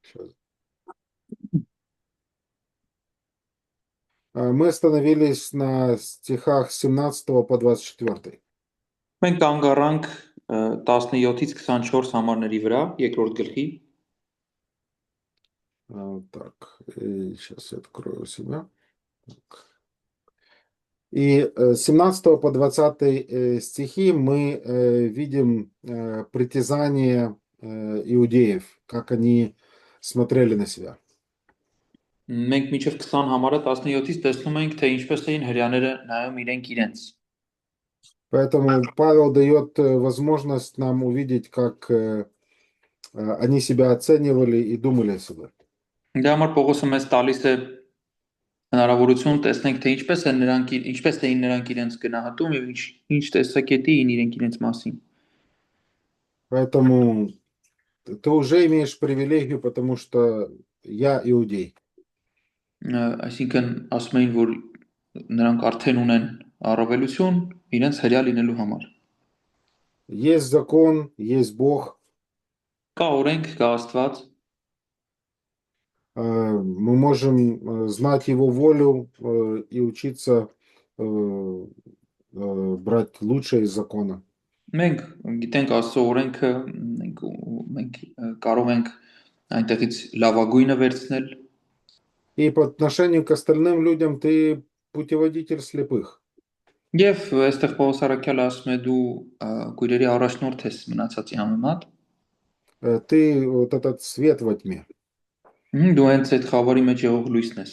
Щас. Мы остановились на стихах с 17 по 24. Մենք կանգ առանք 17-ից 24 համարների վրա, երկրորդ գլխի։ Так, сейчас я открою себя. Так. И с 17 по 20 стихи мы видим притязание иудеев, как они смотрели на себя. Մենք մինչև 20 համարը 17-ից տեսնում ենք, թե ինչպես էին հрьяաները նայում իրենց։ Поэтому Павел дает возможность нам увидеть, как они себя оценивали и думали о себе. Դրա համար Պողոսը մեզ տալիս է հնարավորություն տեսնենք, թե ինչպես էին նրանք իրենց գնահատում եւ ինչ տեսակետի էին իրենց մասին։ Поэтому ты уже имеешь привилегию, потому что я иудей. Այսինքն ասում էին, որ նրանք արդեն ունեն առավելություն իրենց հрья լինելու համար։ Есть закон, есть Бог. Կա օրենք, կա Աստված, Мы можем знать Его волю и учиться брать лучшее из закона. մենք գիտենք Աստծո օրենքը, մենք կարող ենք այնտեղից լավագույնը վերցնել И по отношению к остальным людям ты путеводитель слепых. եւ այստեղ Պողոս Արաքյալը ասում է դու քույրերի առաջնորդ ես մնացածի համեմատ Ты вот этот свет во тьме. դու հենց այդ խավարի մեջ եղող լույսն ես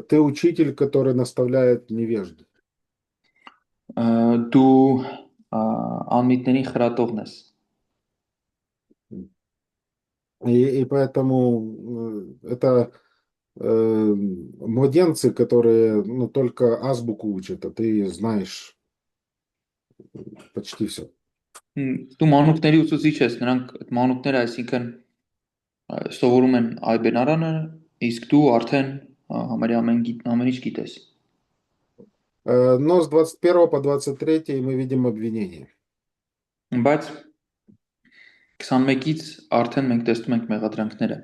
Ты учитель, который наставляет невежд. դու անմիտների խրատողն ես И поэтому это младенцы, которые только азбуку учат, а ты знаешь почти все. դու մանուկների ուսուցիչ ես նրանք այդ մանուկները այսինքն սովորում են այբենարանը իսկ դու արդեն համարյա ամեն ինչ գիտես Но с 21 по 23 мы видим обвинение. բայց 21-ից արդեն մենք տեսնում ենք մեղադրանքները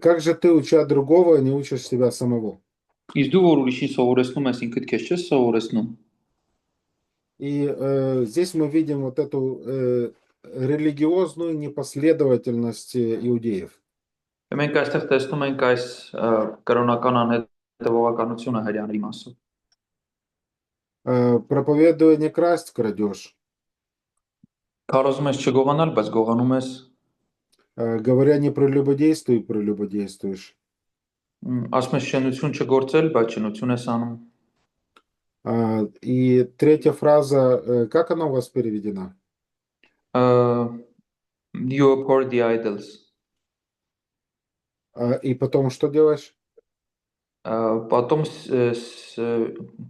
Как же ты, уча другого, не учишь себя самого? իսկ դու որ ուրիշին սովորեցնում ես ինքդ քեզ չես սովորեցնում И здесь мы видим вот эту религиозную непоследовательность иудеев. մենք այստեղ տեսնում ենք այս կրոնական անհետևողականությունը հрьяաների մասով Проповедуя не красть, крадешь. Քարոզում ես չգողանալ, բայց գողանում ես Говоря не прелюбодействуй, прелюбодействуешь. ասում ես շնություն չգործել, բայց շնություն ես անում И третья фраза, как она у вас переведена? You abhor the idols И потом что делаешь? потом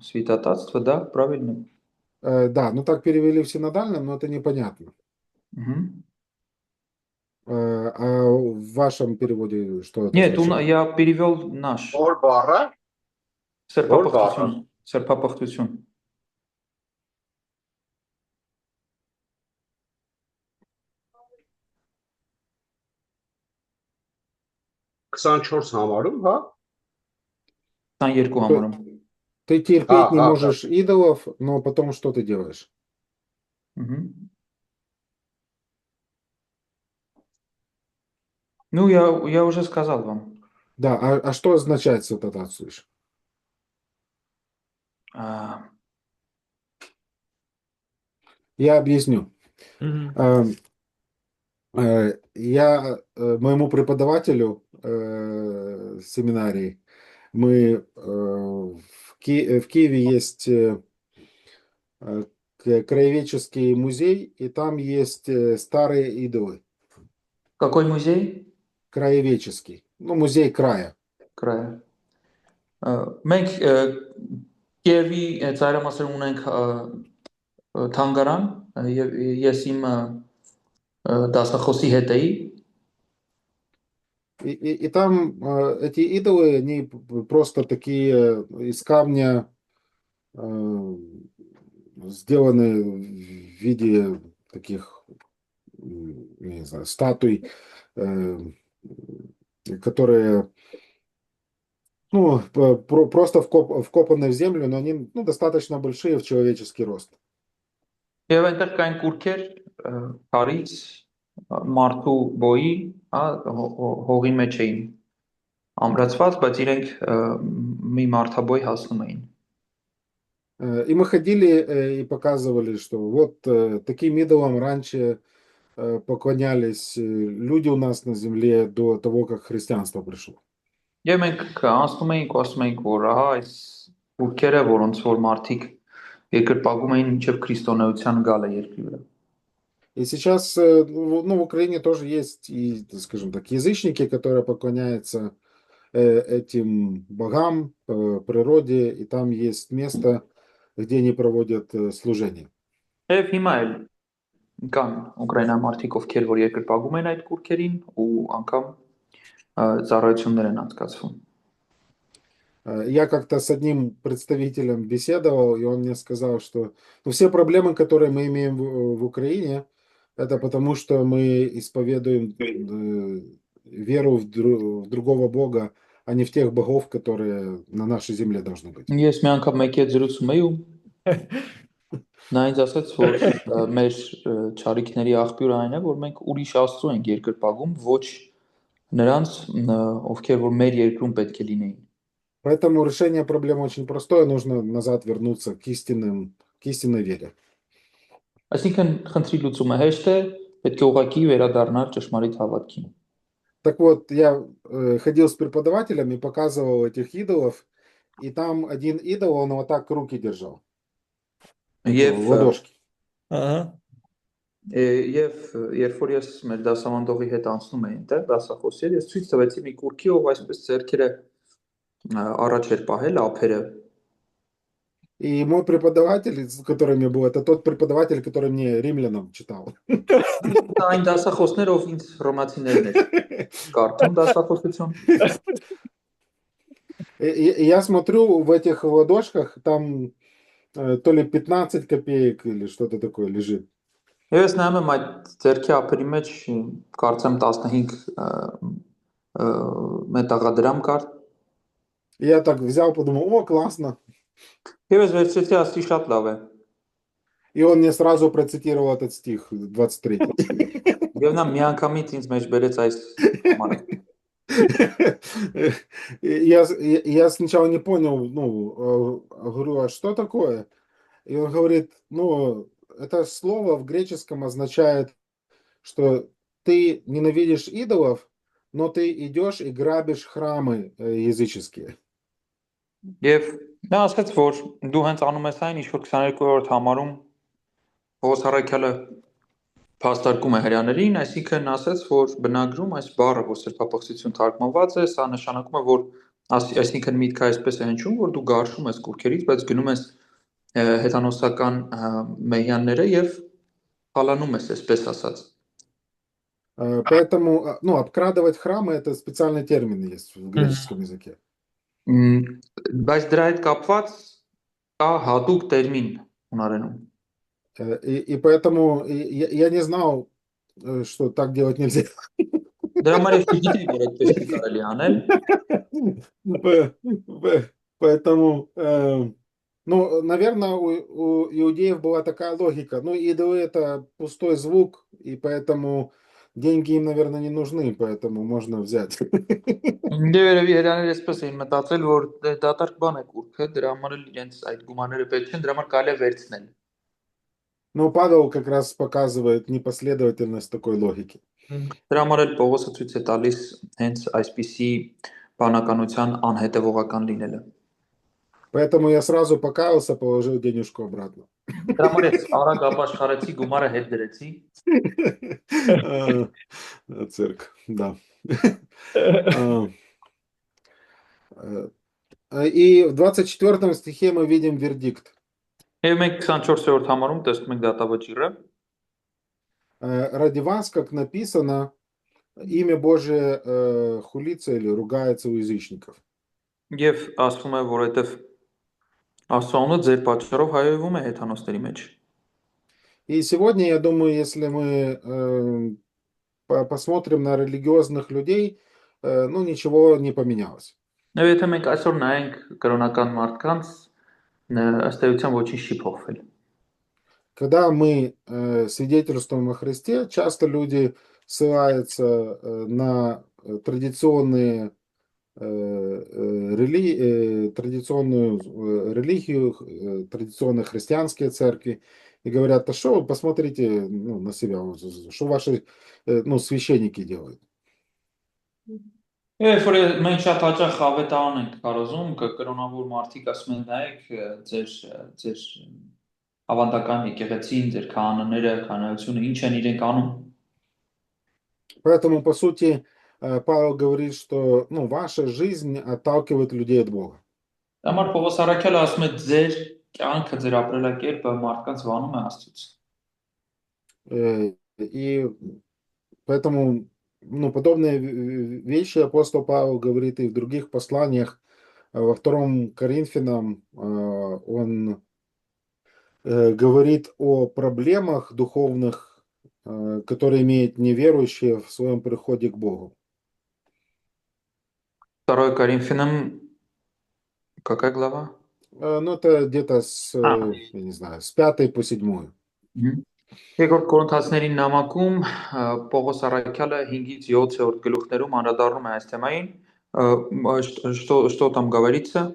святотатство, да, правильно? Да, ну так перевели в синодальном, но это непонятно. А в вашем переводе что это Нет, означает? я перевел наш. Որ բառը Սրբապղծություն, սրբապղծություն։ 24 համարում, հա? 22 համարում։ Ты терпеть не можешь идолов, но потом что ты делаешь? Ну, я уже сказал вам. Да, а что означает святотатствуешь? Я объясню. Я моему преподавателю семинарии, мы в Киеве есть краеведческий музей, и там есть старые идолы. Какой музей? Краеведческий. Ну, музей края. Края. Մենք Կիևի ծայրամասերում ունենք թանգարան, ես իմ դասախոսի հետ էի И там эти идолы, они просто такие из камня сделаны в виде таких не знаю, статуй, э, которые, ну, просто вкопаны в землю, но они, ну, достаточно большие в человеческий рост. Եվ այնտեղ կային կուրքեր քարից մարդու բոյի, հողի մեջ էին ամրացված, բայց իրենք մի մարդաբոյ հասնում էին։ И мы ходили и показывали, что вот таким идолам раньше поклонялись люди у нас на земле до того, как христианство пришло. Եվ մենք անցնում էինք ու ասում էինք, որ ահա այս կուրքերը, որոնց որ մարդիկ երկրպագում էին մինչև քրիստոնեության գալը երկրի վրա։ И сейчас, ну, в Украине тоже есть, и, скажем так, язычники, которые поклоняются этим богам, природе, и там есть место, где они проводят служение. Եվ հիմա էլ կան ուկրաինական մարդիկ, ովքեր որ երկրպագում են այդ կուրքերին ու անգամ ծառայություններ են անցկացվում։ Я как-то с одним представителем беседовал, и он мне сказал, что ну, все проблемы, которые мы имеем в Украине, это потому, что мы исповедуем веру в другого бога, а не в тех богов, которые на нашей земле должны быть. Ես մի անգամ մեկի հետ զրուցում էի ու նա ինձ ասաց, որ մեր ճարիքների աղբյուրը այն է, որ մենք ուրիշ աստծո ենք երկրպագում, ոչ նրանց, ովքեր որ մեր երկրում պետք է լինեին։ Поэтому решение проблемы очень простое, нужно назад вернуться к истинной вере. Այսինքն խնդրի լուծումը հեշտ է, պետք է ուղղակի վերադառնալ ճշմարիտ հավատքին։ Так вот, я ходил с преподавателем и показывал этих идолов, и там один идол, он вот так руки держал. Եվ В ладошки. Ահա։ Եվ երբ որ ես մեր դասավանդողի հետ անցնում էի այնտեղ դասախոսի հետ, ես ցույց տվեցի մի կուրքի, ով այսպես ձեռքերը առաջ էր պահել ափերը։ И мой преподаватель, с которым я был, это тот преподаватель, который мне римлянам читал. Այն դասախոսները, ով ինձ ռոմացիներն էր կարդում դասախոսություն։ И я смотрю в этих ладошках, там то ли 15 копеек или что-то такое лежит. Եվ ես նայում եմ այդ ձեռքի ափերի մեջ կարծեմ 15 մետաղադրամ կար։ Я так взял, подумал, о, классно. Եվ ես վերցրեցի, ասի շատ լավ է։ И он мне сразу процитировал этот стих, 23. Եվ նա միանգամից ինձ մեջ բերեց այս համարը։ Я сначала не понял, ну, говорю, а что такое? И он говорит, ну, это слово в греческом означает, что ты ненавидишь идолов, но ты идешь и грабишь храмы языческие. Եվ նա ասաց, որ դու հենց անում ես այն, ինչ որ 22-րդ համարում Պողոս առաքյալը փաստարկում է հրյաներին, այսինքն ասաց, որ բնագրում այս բառը, որ սրբապղծություն թարգմանված է, սա նշանակում է, որ այսինքն միտքը այսպես է հնչում, որ դու գարշում ես կուրքերից, բայց գնում ես հեթանոսական մեհյանները եւ խալանում ես, այսպես ասած։ Поэтому, ну, обкрадывать храмы это специальный термин есть в греческом языке. Բայց դրա հետ կապված կա հատուկ տերմին հունարենում։ И поэтому я не знал, что так делать нельзя. Դրա համար ես չգիտեի, որ այդպես չի կարելի անել։ Поэтому, ну, наверное, у иудеев была такая логика. Ну, идолы это пустой звук, и поэтому деньги им, наверное, не нужны, поэтому можно взять. Երևի հրյաները այսպես էին մտածել, որ դատարկ բան է կուրքը, դրա համար էլ իրենց այդ գումարները պետք են, դրա համար կարելի է վերցնել։ Но Павел как раз показывает непоследовательность такой логики. Դրա համար էլ Պողոսը ցույց է տալիս հենց այսպիսի բանականության անհետևողական լինելը։ Поэтому я сразу покаялся, положил денежку обратно. Դրա համար ես արագ ապաշխարեցի, գումարը հետ դրեցի։ Цирк, да. И в 24 стихе мы видим вердикт. Եվ մենք 24-րդ համարում տեսնում ենք դատավճիռը։ Ради вас, как написано, имя Божие хулится или ругается у язычников. Եվ ասվում է, որովհետև Աստծո անունը ձեր պատճառով հայոյվում է հեթանոսների մեջ։ И сегодня, я думаю, если мы посмотрим на религиозных людей, ну, ничего не поменялось. Եվ եթե մենք այսօր նայենք կրոնական մարդկանց, ըստ էության ոչինչ չի փոխվել։ Когда мы свидетельствуем о Христе, часто люди ссылаются на традиционную религию, традиционные христианские церкви, и говорят, а что вы посмотрите ну, на себя, что ваши ну, священники делают. Երբ որ մենք շատ հաճախ ավետարան ենք կարոզում, կրոնավոր մարդիկ ասում են նայեք ձեր ավանդական եկեղեցին, ձեր քահանաները, քահանայությունը ինչ են իրենք անում։ Поэтому, по сути, Павел говорит, что ну, ваша жизнь отталкивает людей от Бога. Համար Պողոս առաքյալը ասում է ձեր կյանքը, ձեր ապրելակերպը մարդկանց վանում է Աստծուց։ И поэтому ну, подобные вещи апостол Павел говорит и в других посланиях. Во 2 Коринфянам он говорит о проблемах духовных, которые имеют неверующие в своем приходе к Богу. 2 Коринфянам какая глава? Ну, это где-то я не знаю, с 5 по 7. Երկրորդ Կորինթացիներին նամակում Պողոս առաքյալը 5-ից 7-րդ գլուխներում անդրադառնում է այս թեմային, что там говорится.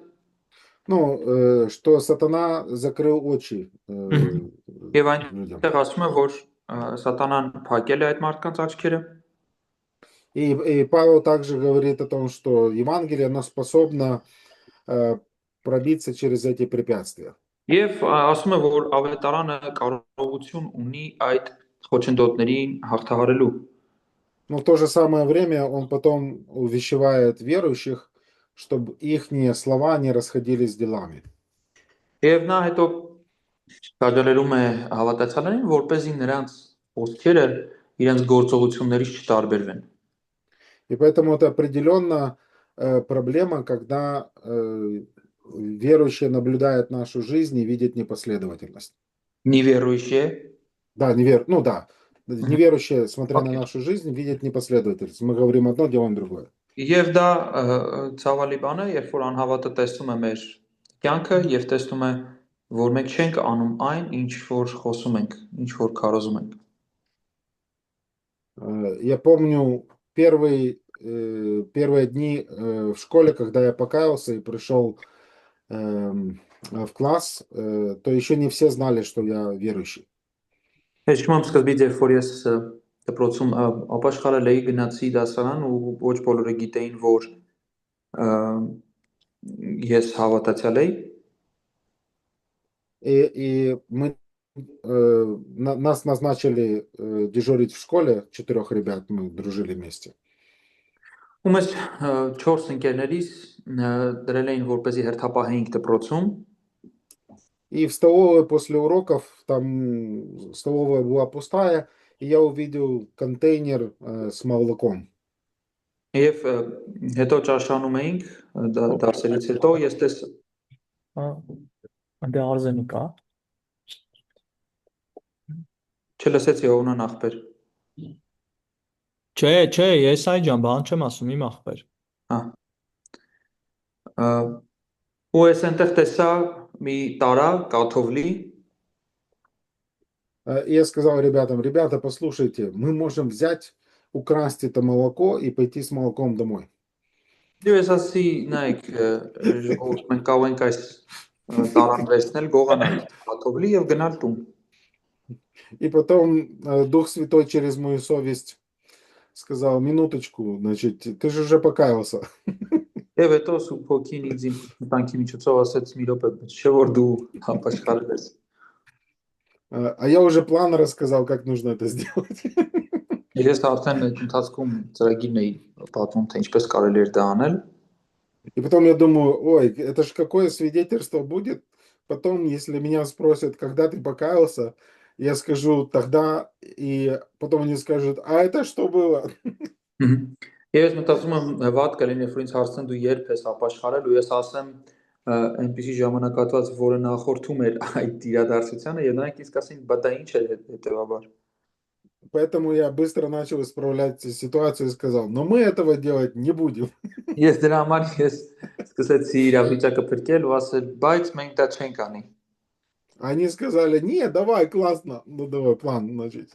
Ну, что сатана закрыл очи Եվ людям. այնտեղ ասում է, որ սատանան փակել է այդ մարդկանց աչքերը։ И Павел также говорит о том, что Евангелие, оно способно пробиться через эти препятствия. Եվ ասում է, որ ավետարանը կարողություն ունի այդ խոչընդոտներին հաղթահարելու։ Но в то же самое время он потом увещевает верующих, чтобы их слова не расходились с делами. Եվ նա հետո քաջալերում է հավատացյալներին, որպեսզի նրանց խոսքերը իրենց գործողություններից չտարբերվեն։ И поэтому это определенно проблема, когда верующие наблюдают нашу жизнь и видят непоследовательность. Неверующие. Да, ну да. Неверующие, смотря на нашу жизнь, видят непоследовательность. Мы говорим одно, делаем другое. Եվ դա ցավալի բան է, երբ որ անհավատը տեսնում է մեր կյանքը եւ տեսնում է, որ մենք չենք անում այն, ինչ որ խոսում ենք, ինչ որ քարոզում ենք։ Я помню первые дни в школе, когда я покаялся и пришел в класс, то еще не все знали, что я верующий. Հեշտում եմ սկզբից, երբ որ ես դպրոցում ապաշխարել էի, գնացի դասարան ու ոչ բոլորը գիտեին, որ ես հավատացյալ էի։ И нас назначили дежурить в школе, 4 ребят, мы дружили вместе. Ու մեզ 4 ընկերներիս դրել էին որպեսզի հերթապահեինք դպրոցում։ И в столовой после уроков, там столовая была пустая, и я увидел контейнер с молоком. Եվ հետո ճաշանում էինք դասերից հետո ես Անդե Արզենի կա։ չլսեցի ողնան ախպեր։ Չէ, ես այ ջան, բան չեմ ասում, իմ ախպեր։ Ու ես այնտեղ տեսա մի տարա կաթովլի։ И я сказал ребятам, ребята, послушайте, мы можем взять, украсть это молоко и пойти с молоком домой. Եվ ես ասի, նայեք, մենք կարող ենք այս տարան վերցնել, գողանալ կաթովլի եւ գնալ տուն։ И потом Дух Святой через мою совесть сказал, минуточку, значит, ты же уже покаялся. Եվ հետո Սուրբ Հոգին ինձ տանկի միջոցով ասեց՝ մի րոպե, չէ՞ որ դու ապաշխարել ես։ А я уже план рассказал, как нужно это сделать. Ես արդեն այդ ընթացքում ծրագիրն էի պատմում, թե ինչպես կարելի էր դա անել։ И потом я думаю, ой, это ж какое свидетельство будет потом, если меня спросят, когда ты покаялся, я скажу тогда, и потом они скажут, а это что было? Եվ ես մտածում եմ, վատ կլինի, որ ինձ հարցնեն դու երբ ես ապաշխարել ու ես ասեմ, այնպիսի ժամանակահատված, որը նախորդում էր այդ իրադարձությանը, եւ նրանք իսկ ասին, բա դա ինչ է հետեւաբար։ Поэтому я быстро начал исправлять ситуацию и сказал, но мы этого делать не будем. Ես դրա համար ես սկսեցի իրավիճակը փրկել ու ասել, բայց մենք դա չենք անի։ Они сказали, не, давай, классно. Ну, давай, план, значит.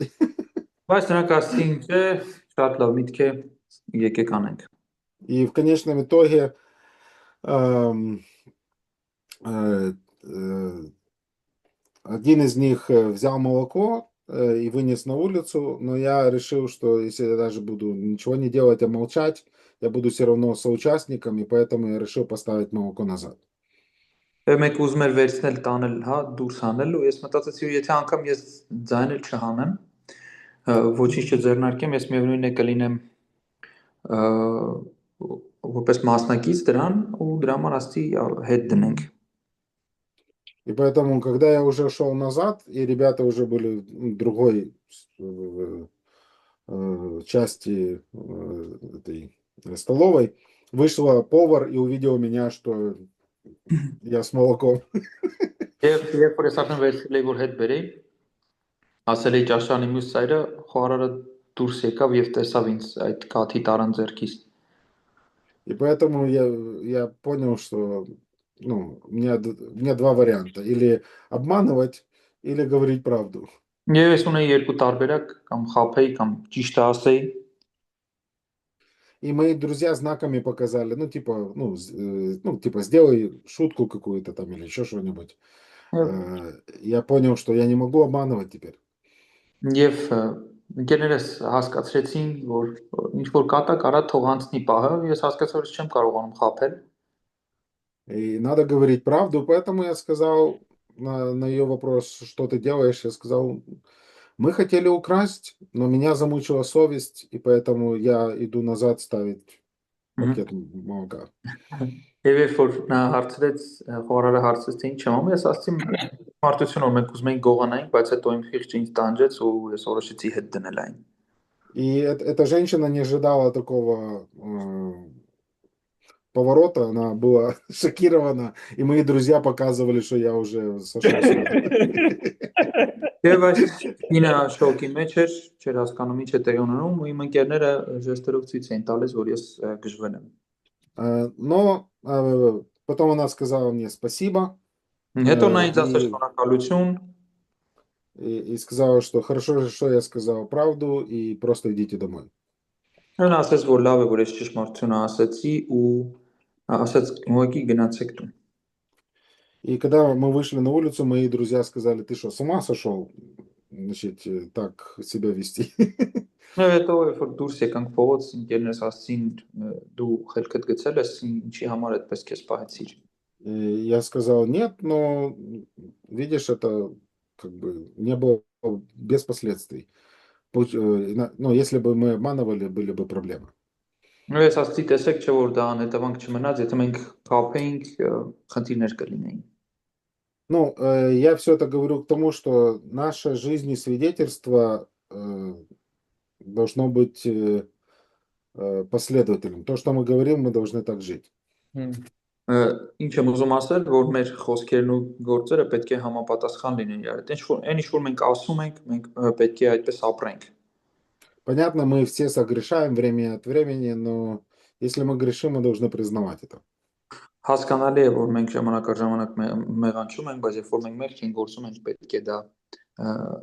Բայց նրանք ասին, չէ, շատ լավ միտք է, եկեք անենք։ И в конечном итоге эм, э, э, один из них взял молоко и вынес на улицу, но я решил, что если я даже буду ничего не делать, а молчать, я буду все равно соучастником, и поэтому я решил поставить молоко назад. Եվ մեկ ուզում էր վերցնել տանել, հա, դուրս հանել ու ես մտածեցի, եթե անգամ ես ձայնել չհանեմ, ոչինչ չձեռնարկեմ, ես միևնույն է կլինեմ որպես մասնակից դրան ու դրա համար ասի հետ դնենք։ И поэтому, когда я уже шел назад, и ребята уже были в другой части этой столовой, вышла повар и увидела меня, что я с молоком. Եվ երբ որ ես արդեն վերցրել էի որ հետ բերեի, ասել էի ճաշարանի մյուս ծայրը, խոհարարը դուրս եկավ եւ տեսավ ինձ այդ կաթի տարան ձեռքից։ И поэтому я понял, что ну, у меня два варианта. Или обманывать, или говорить правду. Եվ ես ունեի երկու տարբերակ, կամ խաբեի, կամ ճիշտը ասեի։ И мои друзья знаками показали, ну, типа, типа, сделай шутку какую-то там или еще что-нибудь. Я понял, что я не могу обманывать теперь. Եվ ընկերներս հասկացրեցին, որ ինչ որ կատակ արա թող անցնի պահը, ես հասկացա, որ չեմ կարողանում խաբել։ И надо говорить правду, поэтому я сказал на ее вопрос, что ты делаешь, я сказал, мы хотели украсть, но меня замучила совесть, и поэтому я иду назад ставить пакет молока. Եվ երբ որ նա հարցրեց, խոհարարը հարցրեց, թե ինչ եմ անում, ես ասացի, մարդություն որ մենք ուզում էինք գողանայինք, բայց հետո իմ խիղճը ինձ տանջեց ու ես որոշեցի հետ դնել այն։ И эта женщина не ожидала такого поворота, она была шокирована, и мои друзья показывали, что я уже сошел с ума. Եվ այս ինը շոկի մեջ էր, չէր հասկանում ինչ է տեղի ունենում, ու իմ ընկերները ժեստերով ցույց էին տալիս, որ ես գժվել եմ։ Но потом она сказала мне спасибо. Հետո նա ինձ ասաց շնորհակալություն и сказала, что хорошо, что я сказал правду, и просто идите домой. Նա ասաց, որ լավ է, որ ես ճշմարտությունը ասացի ու ասաց, ուղղակի գնացեք տուն։ И когда мы вышли на улицу, мои друзья сказали, ты что, с ума сошел? Значит, так себя вести. Եվ հետո երբ որ դուրս եկանք փողոց, ընկերներս ասացին, դու խելքդ գցել ես, ինչի համար այդպես քեզ պահեցիր։ Я сказал, нет, но видишь, это как бы не было без последствий. Ну, если бы мы обманывали, были бы проблемы. Ու ես ասացի, տեսեք, չէ որ դա անհետևանք չմնաց, եթե մենք կապեինք, խնդիրներ կլինեին։ Ну, я все это говорю к тому, что наша жизнь и свидетельство должно быть последовательным. То, что мы говорим, мы должны так жить. Ինչ եմ ուզում ասել, որ մեր խոսքերն ու գործերը պետք է համապատասխան լինեն իրար հետ։ Ինչ որ մենք ասում ենք, մենք պետք է այդպես ապրենք։ Понятно, мы все согрешаем время от времени, но если мы грешим, мы должны признавать это. Հասկանալի է, որ մենք ժամանակ առ ժամանակ մեղանչում ենք, բայց երբ որ մենք մեղք ենք գործում, մենք պետք է դա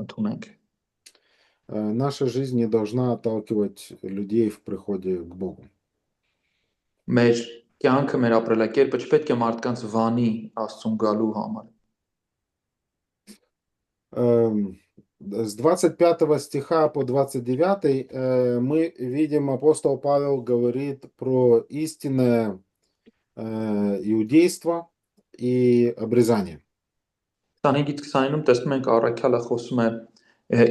ընդունենք։ Наша жизнь не должна отталкивать людей в приходе к Богу. Մեր կյանքը, մեր ապրելակերպը չպետք է մարդկանց վանի Աստծուն գալու համար։ С 25 стиха по 29 мы видим, апостол Павел говорит про истинное иудейство и обрезание. 25-ից 29-ում տեսնում ենք առաքյալը խոսում է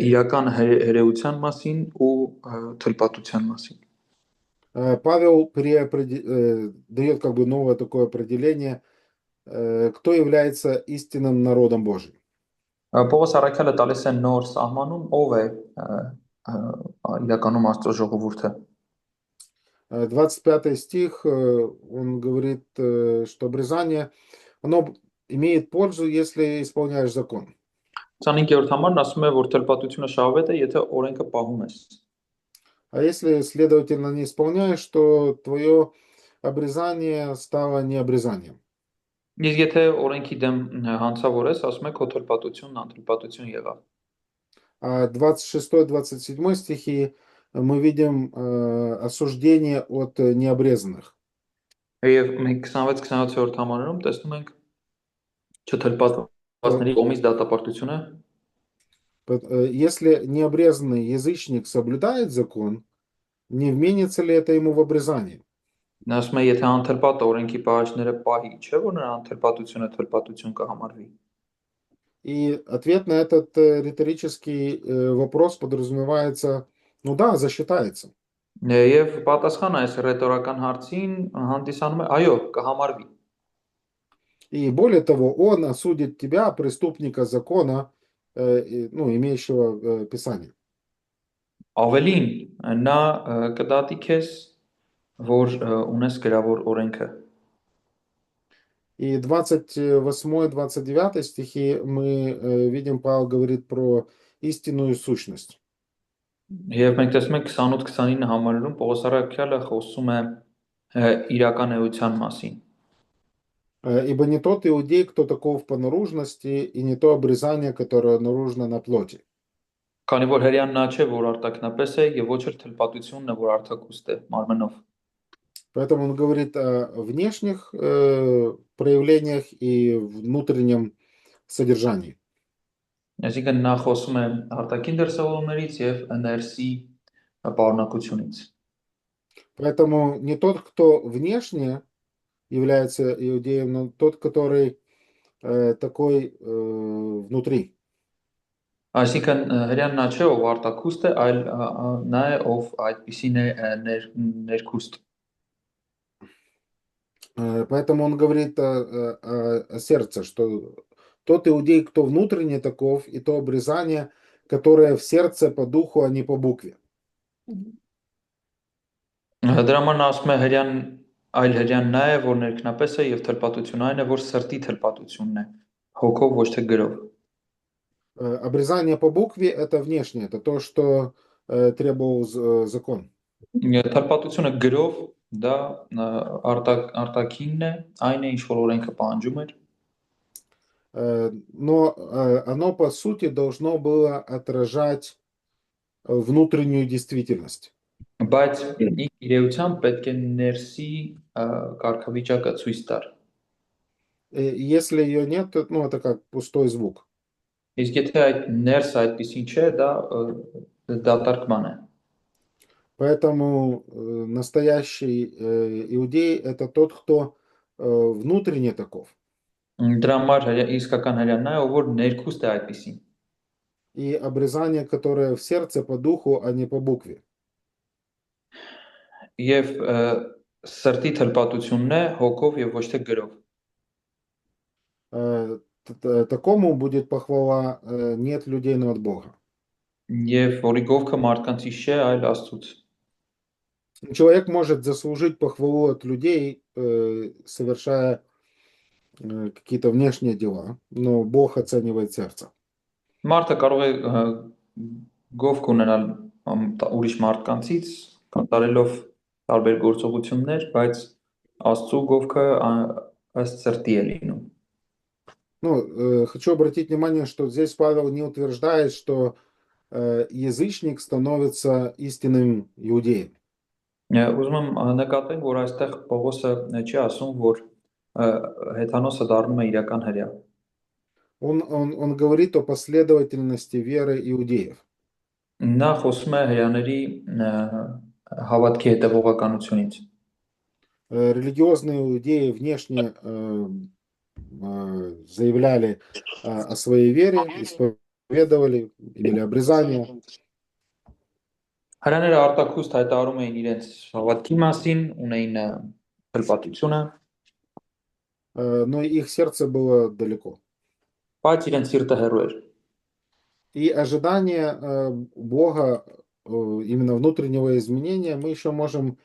իրական հրեության մասին ու թլպատության մասին։ Павел дает как бы новое такое определение, кто является истинным народом Божьим. Պողոս առաքյալը տալիս է նոր սահմանում, ով է իրականում Աստծո ժողովուրդը։ 25 стих, он говорит, что обрезание оно имеет пользу, если исполняешь закон. 25-րդ համարն ասում է, որ թլպատությունը շահվետ է, եթե օրենքը պահում ես։ А если, следовательно, не исполняешь, то твое обрезание стало необрезанием. Իսկ եթե օրենքի դեմ հանցավոր ես, ասում է քո թլպատությունն անթլպատություն եղավ։ А 26-27 стихи мы видим осуждение от необрезанных. Եվ մենք 26-27-րդ համարում տեսնում ենք չթլպատվածների կողմից դատապարտությունը, Если необрезанный язычник соблюдает закон, не вменится ли это ему в обрезание? նա ասում է, եթե անթլպատը օրենքի պահանջները պահի, չէ՞ որ նրա անթլպատությունը թլպատություն կհամարվի։ И ответ на этот риторический вопрос подразумевается, ну да, засчитается. Եվ պատասխանը այս ռետորական հարցին հանդիսանում է, այո, կհամարվի։ И более того, он осудит тебя, преступника закона, ну, имеющего Писание. Ավելին, նա կդատի քեզ, որ ունես գրավոր օրենքը։ И 28-29 стихи мы видим, Павел говорит про истинную сущность. Եվ մենք տեսնում ենք 28-29 համարներում Պողոս առաքյալը խոսում է իրական էության մասին։ Ибо не тот иудей, кто таков по наружности, и не то обрезание, которое наружно на плоти. Քանի որ հрեան նա չէ, որ արտակնապես է, եւ ոչ էլ թլպատությունն է, որ արտակուստ է մարմնով։ Поэтому он говорит о внешних проявлениях и внутреннем содержании. Այսինքն նա խոսում է արտաքին դրսևորումներից եւ ներսի պարունակությունից։ Поэтому не тот, кто внешне является иудеем, но тот, который такой внутри. Այսինքն հрեան նա չէ, ով արտակուստ է, այլ նա է, ով այդպիսին է ներքուստ։ Поэтому он говорит о сердце, что тот иудей, кто внутренне таков, и то обрезание, которое в сердце по духу, а не по букве. Դրա համար նա ասում է հрեան, այլ հреան նա է, որ ներքնապես է եւ թլպատությունը այն է, որ սրտի թլպատությունն է, հոգով ոչ թե գրով։ Обрезание по букве – это внешнее, это то, что требовал закон. Թլպատությունը գրով դա արտաքինն է, այն է, ինչ որ օրենքը պահանջում էր, Но оно, по сути, должно было отражать внутреннюю действительность. բայց իրեությամբ պետք է ներսի կարգավիճակը ցույց տար։ Если ее нет, то, ну, это как пустой звук. Իսկ եթե այդ ներսը այդպեսին չէ, դա դատարկ բան է։ Поэтому настоящий иудей – это тот, кто внутренне таков. Դրա համար իսկական հреան նա է, ով որ ներքուստ է այդպեսին։ И обрезание, которое в сердце по духу, а не по букве. Եվ սրտի թլպատությունն է հոգով եւ ոչ թե գրով։ Такому будет похвала, нет людей, но от Бога. Եվ որի գովքը մարդկանցից չէ, այլ Աստծուց։ Человек может заслужить похвалу от людей, совершая какие-то внешние дела, но Бог оценивает сердце. Մարդը կարող է գովք ունենալ ուրիշ մարդկանցից, կատարելով տարբեր գործողություններ, բայց Աստծո գովքը ըստ սրտի է լինում։ Ну, хочу обратить внимание, что здесь Павел не утверждает, что язычник становится истинным иудеем. Ուզում եմ նկատենք, որ այստեղ Պողոսը չի ասում, որ հեթանոսը դառնում է իրական հրեա։ Он говорит о последовательности веры иудеев. Նա խոսում է հрեաների հավատքի հետևողականությունից։ Религиозные иудеи внешне заявляли о своей вере, исповедовали, имели обрезание. Հրեաները արտաքուստ հայտարարում էին իրենց հավատքի մասին, ունեին թլպատությունը, Но их сердце было далеко. բայց իրենց սիրտը հեռու էր։ И ожидание Бога, именно внутреннего изменения, мы еще можем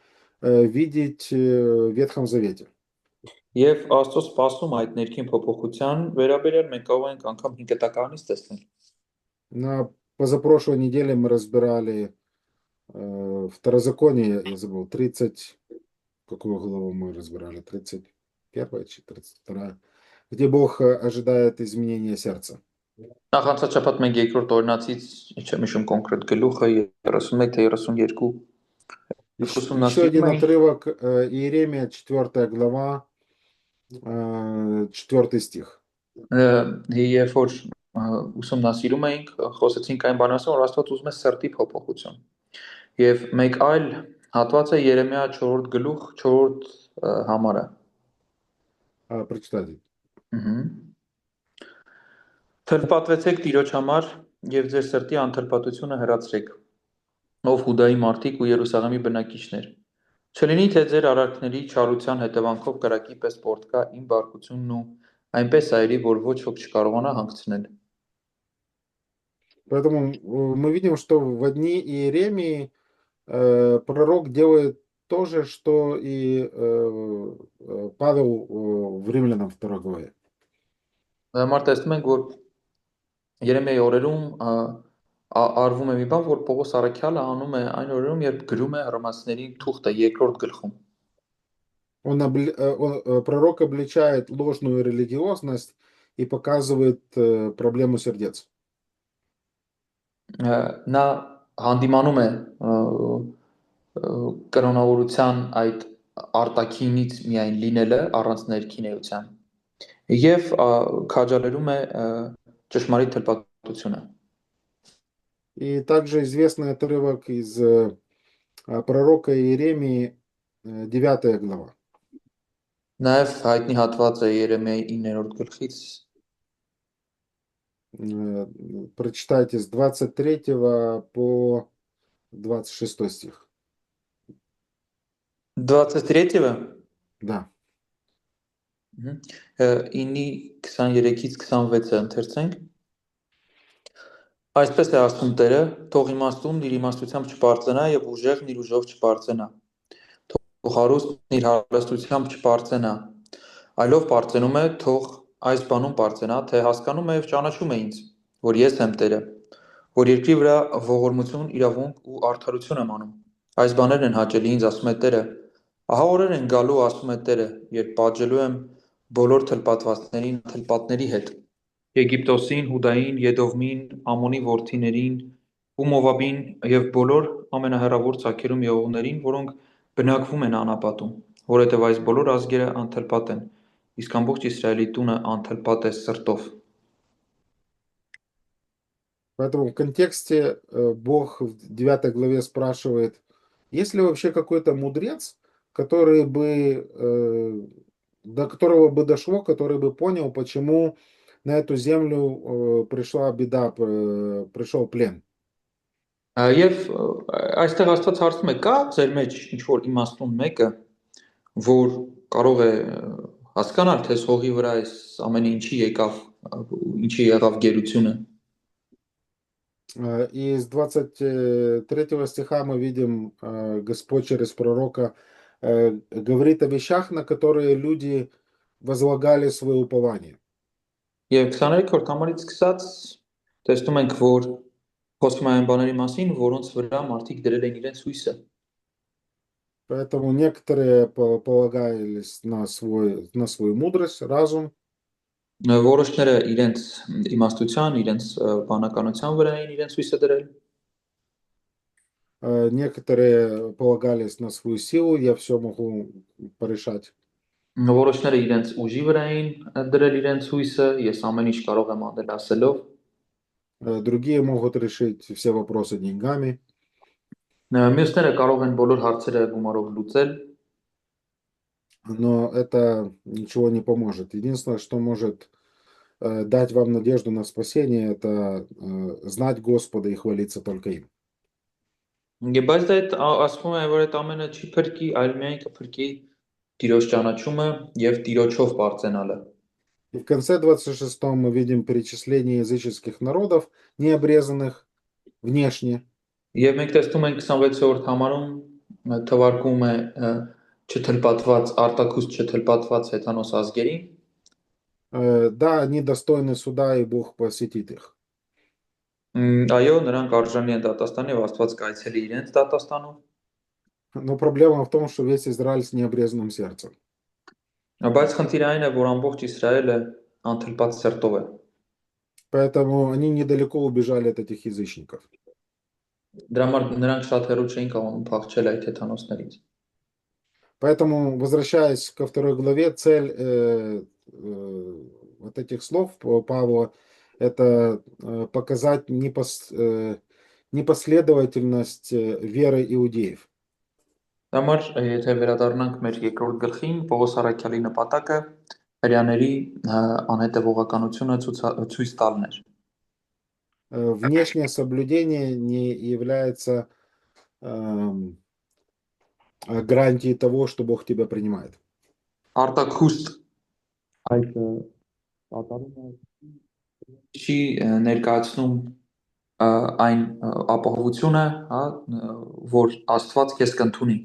видеть в Ветхом Завете. Եվ Աստծո սպասում այդ ներքին փոփոխության վերաբերյալ մենք կարող ենք անգամ 5 կտականից տեսնել։ На позапрошлой неделе мы разбирали Второзаконие, я забыл, 30, какую главу мы разбирали, 31 чи 32, где Бог ожидает изменения сердца. Նախ անցած մենք երկրորդ օրինացից չեմ հիշում կոնկրետ гլուխը 31 թե 32 Еще один отрывок, Иеремия, 4 глава, 4 стих. Երբ որ ուսումնասիրում էինք, խոսեցինք այն բանասը, որ Աստված ուզում է սրտի փոփոխություն։ Եվ մեկ այլ հատված է Երեմիա 4 գլուխ 4 համարը։ Прочитайте. Թլպատվեցեք Տիրոջ համար եւ ձեր սրտի անթլպատությունը հեռացրեք, ով Հուդայի մարդիկ ու Երուսաղեմի բնակիչներ։ Չլինի թե ձեր արարքների չարության հետևանքով կրակի պես պորտկա իմ բարկությունն ու այնպես այրի, որ ոչ ոք չկարողանա հանգցնել։ Поэтому мы видим, что в дни Иеремии пророк делает то же, что и Павел в Римлянам 2 главе. Համար տեսնում ենք, որ Երեմիայի օրերում արվում է մի բան, որ Պողոս Արաքյալը անում է այն օրերում, երբ գրում է Հռոմեացիների թուղթը երկրորդ գլխում։ Пророк обличает ложную религиозность и показывает проблему сердец. Նա հանդիմանում է կրոնավորության այդ արտաքինից միայն լինելը առանց ներքին էության եւ քաջալերում է ճշմարիտ թլպատությունը։ И также известный отрывок из пророка Иеремии, 9 глава. Նաեւ հայտնի հատված է Երեմիայի 9-րդ գլխից Прочитайте с 23 по 26 стих. 23-ը Да. 9-ի 23-ից 26-ը ընթերցենք։ Այսպես է ասում Տերը, թող իմաստունն իր իմաստությամբ չպարծենա եւ ուժեղն իր ուժով չպարծենա։ Թող հարուստն իր հարստությամբ չպարծենա, այլով պարծենում է, թող այս բանում պարծենա, թե հասկանում է եւ ճանաչում է ինձ, որ ես եմ Տերը, որ երկրի վրա ողորմություն, իրավունք ու արդարություն եմ անում։ Այս բաներն են հաճելի ինձ, ասում է Տերը։ Ահա օրեր են գալու, ասում է Տերը, երբ պատժելու եմ բոլոր թլպատվածներին թլպատների հետ։ Եգիպտոսին, Հուդային, Եդովմին, Ամոնի որդիներին ու Մովաբին եւ բոլոր ամենահեռավոր ցակերում եղողներին, որոնք բնակվում են անապատում, որովհետեւ այս բոլոր ազգերը անթլպատ են, իսկ ամբողջ Իսրայելի տունը անթլպատ է սրտով։ Поэтому в контексте Бог в 9 главе спрашивает, есть ли вообще какой-то мудрец, который бы, до которого бы дошло, который бы понял, почему на эту землю пришла беда, пришел плен. Եվ այստեղ Աստված հարցնում է, կա ձեր մեջ ինչ որ իմաստուն մեկը, որ կարող է հասկանալ, թե հողի վրա այս ամենը ինչի եղավ գերությունը։ И с 23 стиха мы видим, Господь через пророка говорит о вещах, на которые люди возлагали свое упование. Եվ 23-րդ համարից սկսած տեսնում ենք, որ խոսում է այն բաների մասին, որոնց վրա մարդիկ դրել են իրենց հույսը։ Поэтому некоторые полагались на свою мудрость, разум. Որոշները իրենց իմաստության, իրենց բանականության վրա են իրենց հույսը դրել։ Некоторые полагались на свою силу, я все могу порешать. Որոշները իրենց ուժի վրա էին դրել իրենց հույսը, ես ամեն ինչ կարող եմ անել ասելով։ Другие могут решить все вопросы деньгами. Մյուսները կարող են բոլոր հարցերը գումարով լուծել։ Но это ничего не поможет. Единственное, что может дать вам надежду на спасение, это знать Господа и хвалиться только им. Բայց այդ ասվում է, որ այդ ամենը չի փրկի, այլ միայն կփրկի Տիրոջ ճանաչումը եւ Տիրոջով պարծենալը։ И в конце 26 мы видим перечисление языческих народов, необрезанных внешне. Եվ մենք տեսնում ենք 26-րդ համարում թվարկում է չթլպատված արտաքուստ չթլպատված հեթանոս ազգերին, Да, они достойны суда, и Бог посетит их. այո, նրանք արժանի են դատաստանի եւ Աստված կայցելի իրենց դատաստանով, Но проблема в том, что весь Израиль с необрезанным сердцем. բայց խնդիրը այն է, որ ամբողջ Իսրայելը անթլպած սրտով է։ Поэтому они недалеко убежали от этих язычников. Դրա համար նրանք շատ հեռու չէին կարողանում փախչել այդ հեթանոսներից։ Поэтому, возвращаясь ко второй главе, цель вот этих слов Павла — это показать непоследовательность веры иудеев. Դրա համար, եթե վերադառնանք մեր երկրորդ գլխին, Պողոս Արաքյալի նպատակը հрьяաների անհետևողականությունը ցույց տալն էր։ Внешнее соблюдение не является гарантией того, что Бог тебя принимает. Արտաքուստ այդ կատարումը չի ներկայացնում այն ապահովությունը, հա, որ Աստված քեզ կընդունի։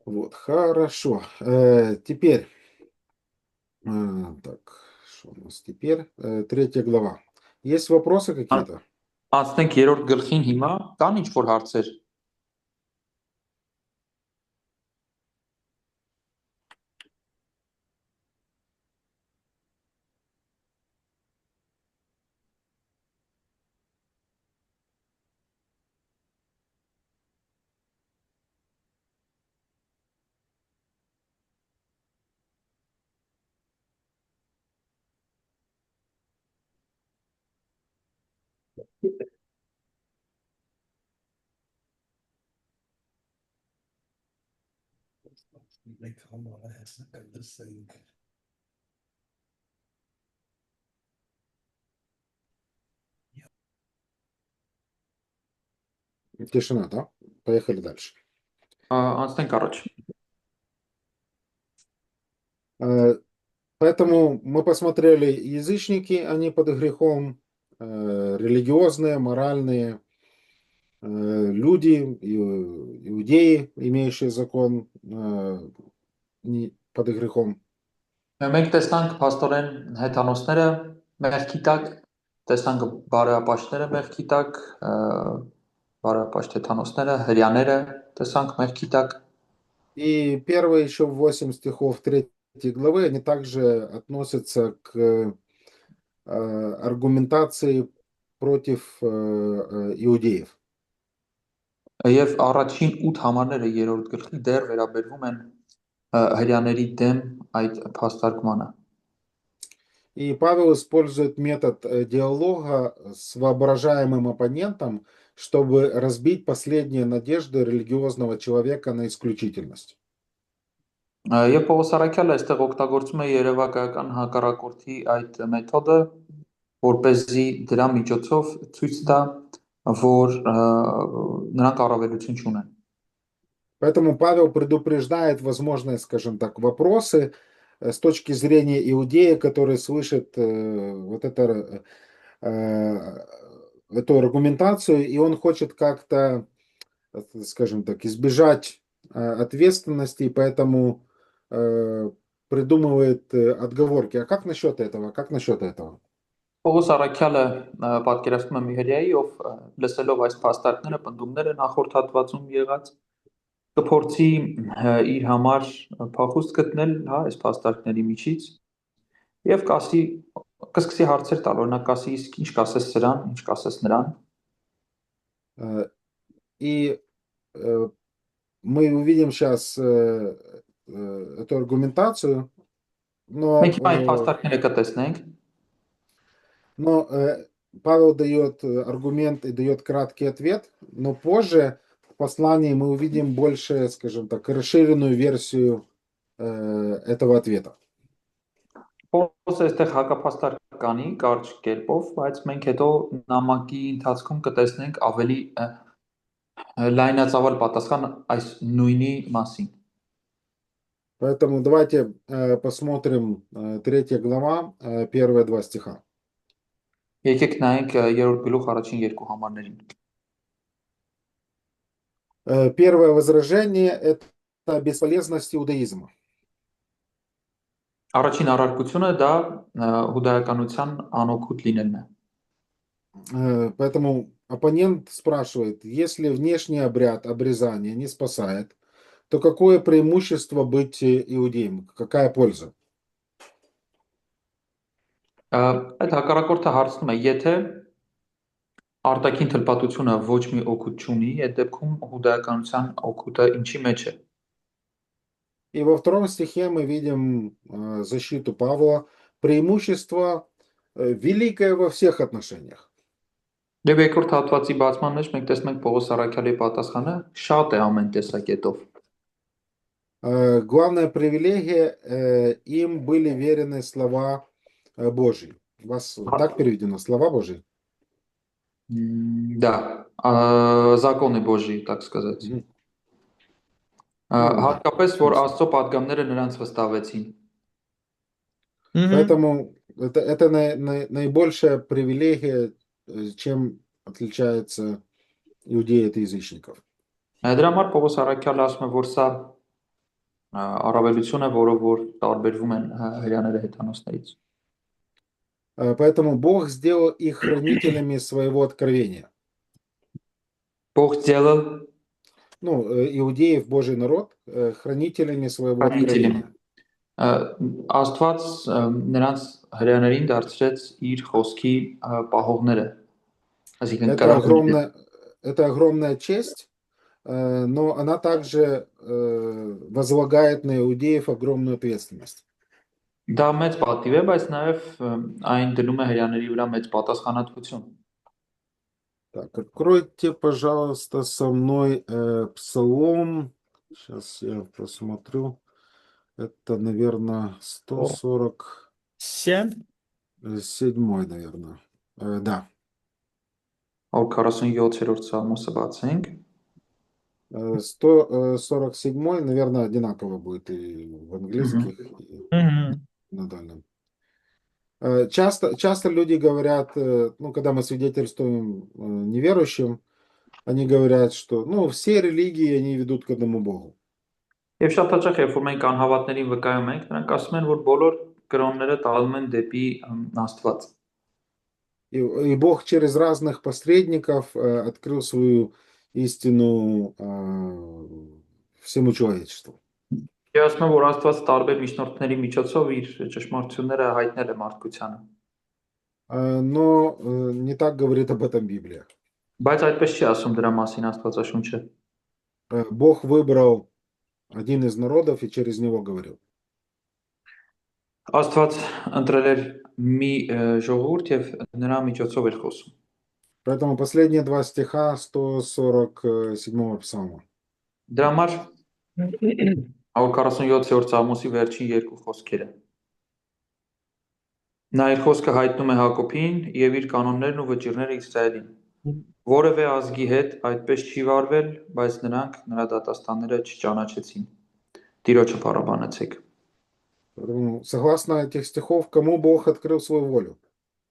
Вот, хорошо. Теперь, так, что у нас теперь? 3 глава. Есть вопросы какие-то? Անցնենք երրորդ գլխին հիմա, կան ինչ-որ հարցեր։ Тишина, да? Поехали дальше. Անցնենք առաջ։ Поэтому мы посмотрели язычники, они под грехом, религиозные, моральные люди, иудеи, имеющие закон, под грехом. Մենք տեսանք փաստորեն հեթանոսները մեղքի տակ, տեսանք բարեապաշտները մեղքի տակ, բարեապաշտ հեթանոսները, հрьяաները տեսանք մեղքի տակ։ И первые еще 8 стихов 3 главы, они также относятся к аргументации против иудеев. Եվ առաջին 8 համարները երրորդ գլխի դեռ վերաբերվում են հрьяաների դեմ այդ փաստարկմանը։ И Павел использует метод диалога с воображаемым оппонентом, чтобы разбить последние надежды религиозного человека на исключительность. Եվ Պողոս Արաքյալը այստեղ օգտագործում է երևակայական հակառակորդի այդ մեթոդը, որպեսզի դրա միջոցով ցույց տա, որ նրանք առավելություն չունեն։ Поэтому Павел предупреждает возможные, скажем так, вопросы с точки зрения иудея, который слышит вот эту аргументацию, и он хочет как-то, скажем так, избежать ответственности, и поэтому придумывает отговорки. А как насчет этого? Как насчет этого? Պողոս Արաքյալը պատկերացնում է մի հրեայի, ով լսելով այս փաստարկները, պնդումները նախորդ հատվածում եղած, կփորձի իր համար փախուստ գտնել, հա, այս փաստարկների միջից, եւ կսկսի հարցեր տալ, օրինակ կասի, իսկ ինչ կասես սրան, ինչ կասես նրան։ И мы увидим сейчас эту аргументацию, Մենք հիմա այդ փաստարկները կտեսնենք, но Павел дает аргумент и дает краткий ответ, но позже в послании мы увидим больше, скажем так, расширенную версию этого ответа. Պողոսը այստեղ հակափաստարկ կանի կարճ կերպով, բայց մենք հետո նամակի ընթացքում կտեսնենք ավելի լայնածավալ պատասխան այս նույնի մասին։ Поэтому давайте посмотрим 3 глава, первые 2 стиха. Եկեք նայենք երրորդ գլուխ առաջին երկու համարներին։ Первое возражение – это бесполезность иудаизма. Առաջին առարկությունը դա հուդայականության անօգուտ լինելն է։ Поэтому оппонент спрашивает, если внешний обряд обрезания не спасает, то какое преимущество быть иудеем? Какая польза? Այդ հակառակորդը հարցնում է, եթե արտաքին թլպատությունը ոչ մի օգուտ չունի, այդ դեպքում հուդայականության օգուտը ինչի մեջ է։ И во втором стихе мы видим защиту Павла. Преимущество великое во всех отношениях. Եվ երկրորդ հատվածի բացման մեջ մենք տեսնում ենք Պողոս առաքյալի պատասխանը շատ է ամեն տեսակետով։ Главная привилегия, им были верены слова Божьи. У вас так переведено, слова Божьи? Да, законы Божьи, так сказать։ Мгм. Հատկապես որ Աստծո պատգամները նրանց վստահվեցին։ Поэтому это наибольшая привилегия, чем отличается иудеи от язычников. Դրա համար Պողոս առաքյալը ասում է, որ սա առավելություն է, որով որ տարբերվում են հрьяաները հեթանոսներից։ Поэтому Бог сделал их хранителями своего откровения. Բող ձելը Ну, иудеев, Божий народ, хранителями своего откровения. Աստված նրանց հрьяաներին դարձրեց իր խոսքի պահողները։ Այսինքն Это огромная честь, но она также возлагает на иудеев огромную ответственность. Դա մեծ պատիվ է, բայց նաև այն դնում է հрьяաների վրա մեծ պատասխանատվություն։ Так, откройте, пожалуйста, со мной Псалом. Сейчас я посмотрю. Это, наверное, 147, наверное. Да. 47-րդ Սաղմոսը բացենք։ 147, наверное, одинаково будет и в английских, и на дальнем. Часто люди говорят, ну, когда мы свидетельствуем неверующим, они говорят, что, ну, все религии, они ведут к одному Богу. Եվ շատ հաճախ երբ որ մենք անհավատներին վկայում ենք, նրանք ասում են, որ բոլոր կրոնները տալում են դեպի Աստված։ И Бог через разных посредников открыл свою истину всему человечеству. Եվ ասում են, որ Աստված տարբեր միջնորդների միջոցով իր ճշմարտությունները հայտնել է մարդկությանը։ Но не так говорит об этом Библия. Բայց այդպես չի ասում դրա մասին Աստվածաշունչը։ Бог выбрал один из народов и через него говорил. Աստված ընտրել էր մի ժողովուրդ եւ նրա միջոցով էր խոսում։ Поэтому последние два стиха 147 псалма. Դրա համար 147-րդ Սաղմոսի վերջին երկու խոսքերը։ Նա իր խոսքը հայտնում է Հակոբին եւ իր կանոններն ու վճիռները Իսրայելին։ Որևէ ազգի հետ այդպես չի վարվել, բայց նրանք նրա դատաստանները չճանաչեցին։ Տիրոջը փառաբանեցեք։ Согласно этих стихов, кому Бог открыл свою волю?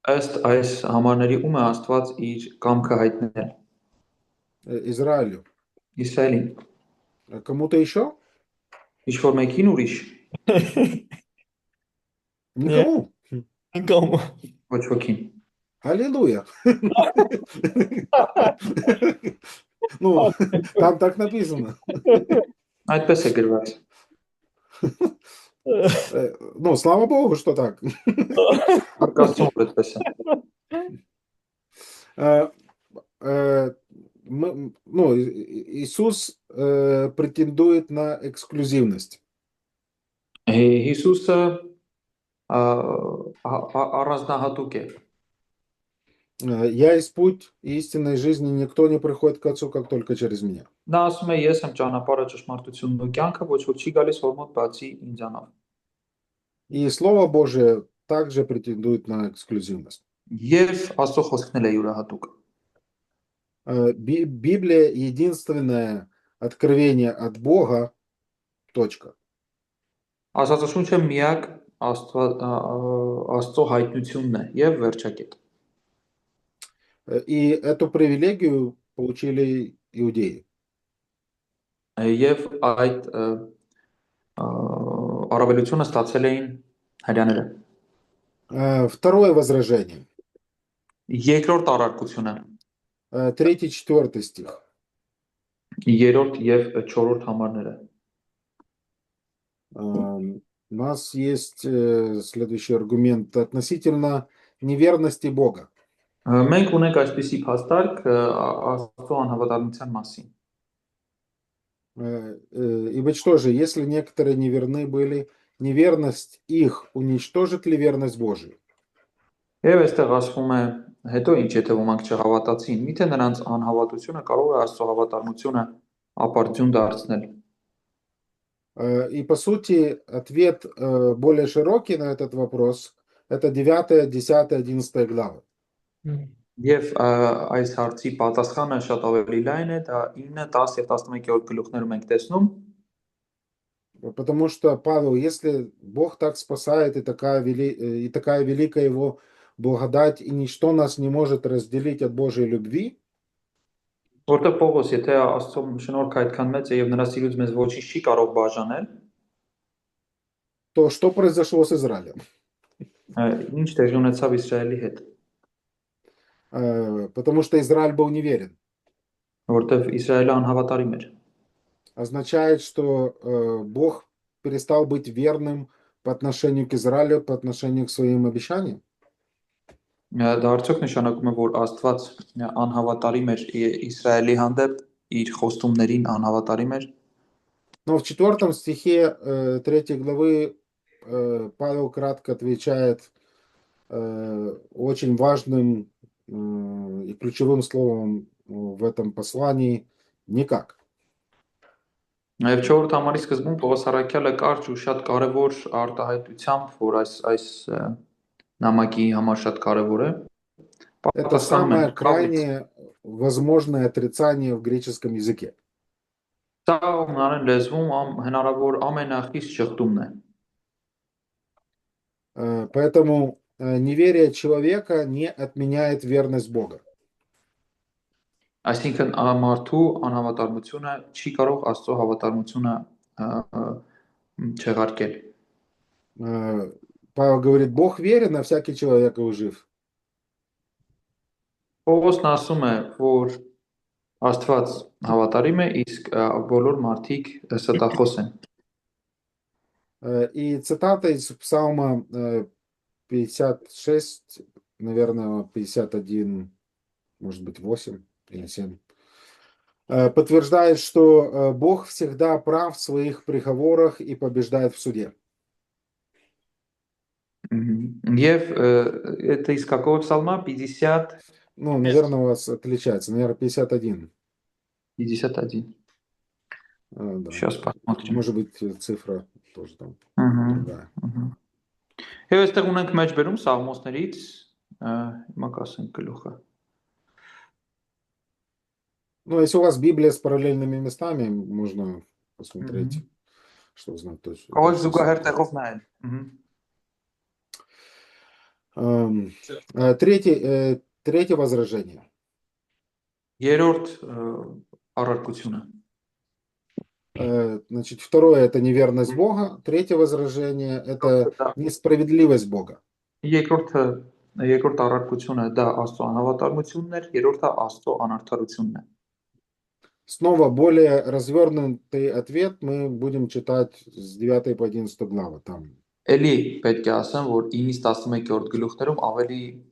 Ըստ այս համարների ում է Աստված իր կամքը հայտնել։ Израилю. Իսրայելին։ Кому-то еще? Ինչ որ մեկին ուրիշ։ Никому. Никому. Ոչ ոքին։ Аллилуйя. Ну, там так написано. Այդպես է գրված։ Ну, слава Богу, что так. Արկածում այդպես է։ Ну, Иисус претендует на эксклюзивность. Հիսուսը առանձնահատուկ է։ Я есть путь истинной жизни, никто не приходит к Отцу, как только через меня. Նա ասում է, ես եմ ճանապարհը, ճշմարտությունն ու կյանքը, ոչ ոք չի գալիս որ մոտ բացի ինձանով։ И Слово Божие также претендует на эксклюзивность. Եվ Աստծո խոսքն էլ է յուրահատուկ։ Библия единственное откровение от Бога. Точка. Աստվածաշունչը միակ Աստծո հայտնությունն է եւ վերջակետ։ И эту привилегию получили иудеи. Եվ այդ առավելությունը ստացել էին հрյաները։ Второе возражение. Երկրորդ առարկությունը 3-4 стих. երրորդ եւ չորրորդ համարները։ У нас есть следующий аргумент относительно неверности Бога. Մենք ունենք այսպիսի փաստարկ Աստծո անհավատարմության մասին։ И ведь что же, если некоторые неверны были, неверность их уничтожит ли верность Божию? Եվ այստեղ ասվում է, հետո ինչ եթե ոմանք չհավատացին, միթե նրանց անհավատությունը կարող է Աստծո հավատարմությունը ապարդյուն դարձնել։ И по сути ответ более широкий на этот вопрос — это 9, 10, 11 главы. Եվ այս հարցի պատասխանը շատ ավելի лайн է, դա 9, 10 եւ 11-րդ գլուխներում ենք տեսնում, Потому что, Павел, если Бог так спасает, и такая великая Его благодать, и ничто нас не может разделить от Божьей любви, որտեղ Պողոս, եթե Աստծո շնորհքը այդքան մեծ է եւ նրա սիրուց մեզ ոչինչ չի կարող բաժանել, то что произошло с Израилем? ինչ տեղի ունեցավ Իսրայելի հետ, Потому что Израиль был неверен. որտեղ Իսրայելը անհավատարիմ էր։ Означает, что Бог перестал быть верным по отношению к Израилю, по отношению к своим обещаниям. Դա արդյոք նշանակում է, որ Աստված անհավատարիմ էր Իսրայելի հանդեպ, իր խոստումներին անհավատարիմ էր։ Но в 4 стихе 3 главы Павел кратко отвечает очень важным и ключевым словом в этом послании «никак». Եվ 4-րդ համարի սկզբում Պողոս առաքյալը կարճ ու շատ կարևոր արտահայտությամբ, որ այս նամակի համար շատ կարևոր է, Это самое крайнее возможное отрицание в греческом языке. Սա ունարեն լեզվում հնարավոր ամենախիստ շղթումն է։ Поэтому неверие человека не отменяет верность Бога. Այսինքն մարդու անհավատարմությունը չի կարող Աստծո հավատարմությունը չեղարկել։ Павел говорит, Бог верен, а всякий человек лжив. Պողոսն ասում է, որ Աստված հավատարիմ է, իսկ բոլոր մարդիկ ստախոս են։ И цитата из Псалма 56, наверное, 51, может быть, 8 или 7, подтверждает, что Бог всегда прав в своих приговорах и побеждает в суде. Եվ это из какого псалма? 50? Ну, наверное, у вас отличается. Наверное, 51. 51. Да. Сейчас посмотрим. Может быть, цифра тоже там другая. Եվ այստեղ ունենք մեջբերում Սաղմոսներից, հիմա կասենք գլուխը։ Ну, если у вас Библия с параллельными местами, можно посмотреть, чтобы знать точно. Ո՞ր զուգահեռ տեղով նայել։ Третье возражение. Երրորդ առարկությունը։ Значит, второе — это неверность Бога. Третье возражение — это несправедливость Бога. Երկրորդ առարկությունը դա Աստծո անհավատարմությունն էր, երրորդը Աստծո անարդարությունն է։ Снова более развернутый ответ мы будем читать с 9 по 11 главы. Там. Էլի պետք է ասեմ, որ 9-ից 11-րդ գլուխներում ավելի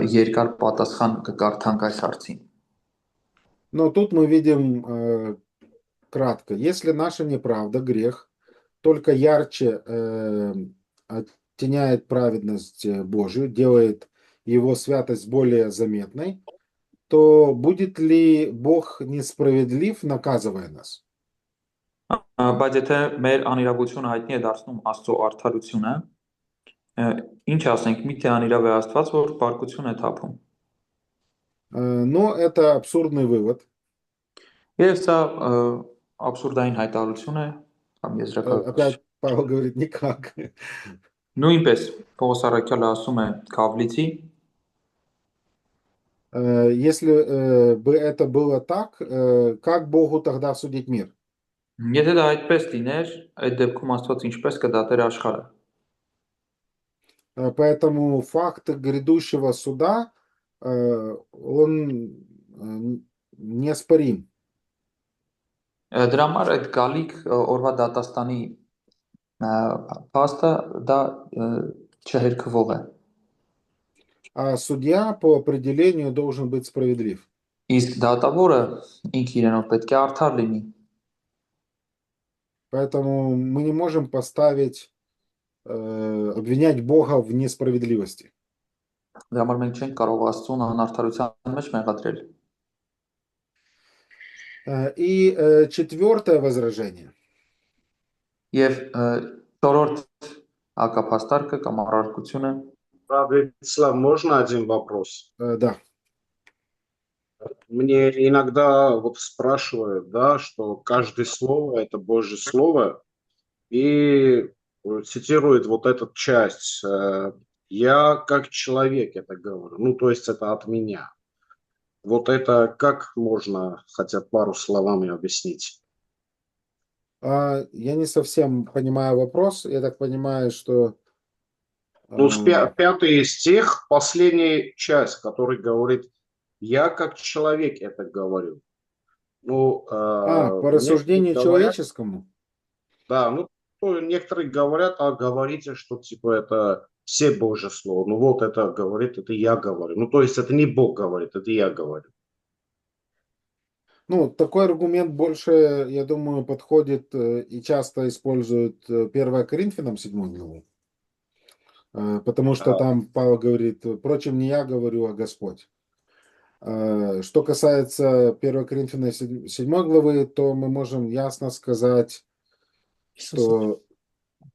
երկար պատասխան կկարդանք այս հարցին։ Но тут мы видим кратко. Если наша неправда, грех, только ярче оттеняет праведность Божию, делает его святость более заметной, то будет ли Бог несправедлив, наказывая нас? Բայց եթե մեր անիրավությունը հայտնի է դարձնում Աստծո արդարությունը, ինչ ասենք, միթե անիրավ է Աստված, որ բարկություն է թափում։ Но это абсурдный вывод. Եվ սա абսուրդային հայտարարություն է, կամ եզրակացություն։ Опять Павел говорит никак. Նույնպես Պողոս առաքյալը ասում է Կավլիցի, Если бы это было так, как Богу тогда судить мир? Եթե դա այդպես լիներ, այդ դեպքում Աստված ինչպես կդատեր աշխարհը։ Поэтому факт грядущего суда, он неоспорим. Դրա համար այդ գալիք օրվա դատաստանի փաստը դա չհերքվող է։ А судья по определению должен быть справедлив. Իսկ դատավորը ինքը իրենով պետք է արդար լինի։ Поэтому мы не можем обвинять Бога в несправедливости. Դրա համար մենք չենք կարող Աստծուն անարդարության մեջ մեղադրել։ И четвертое возражение. Եվ չորրորդ հակափաստարկը կամ առարկությունը Брат Вячеслав, можно один вопрос? Да. Мне иногда вот спрашивают, да, что каждое слово это Божье слово, и цитирует вот эту часть. Я как человек это говорю, ну то есть это от меня. Вот это как можно хотя бы пару словами объяснить? Я не совсем понимаю вопрос. Я так понимаю, что... Ну, пятый стих, последняя часть, который говорит, я как человек это говорю. Ну, по некоторые рассуждению говорят, человеческому? да, ну, некоторые говорят, а говорите, что типа это все Божье Слово. Ну, вот это говорит, это я говорю. Ну, то есть это не Бог говорит, это я говорю. Ну, такой аргумент больше, я думаю, подходит и часто используют 1 Коринфянам 7 главу. Потому что там Павел говорит, впрочем, не я говорю, а Господь. Что касается 1 Коринфянам 7 главы, то мы можем ясно сказать, что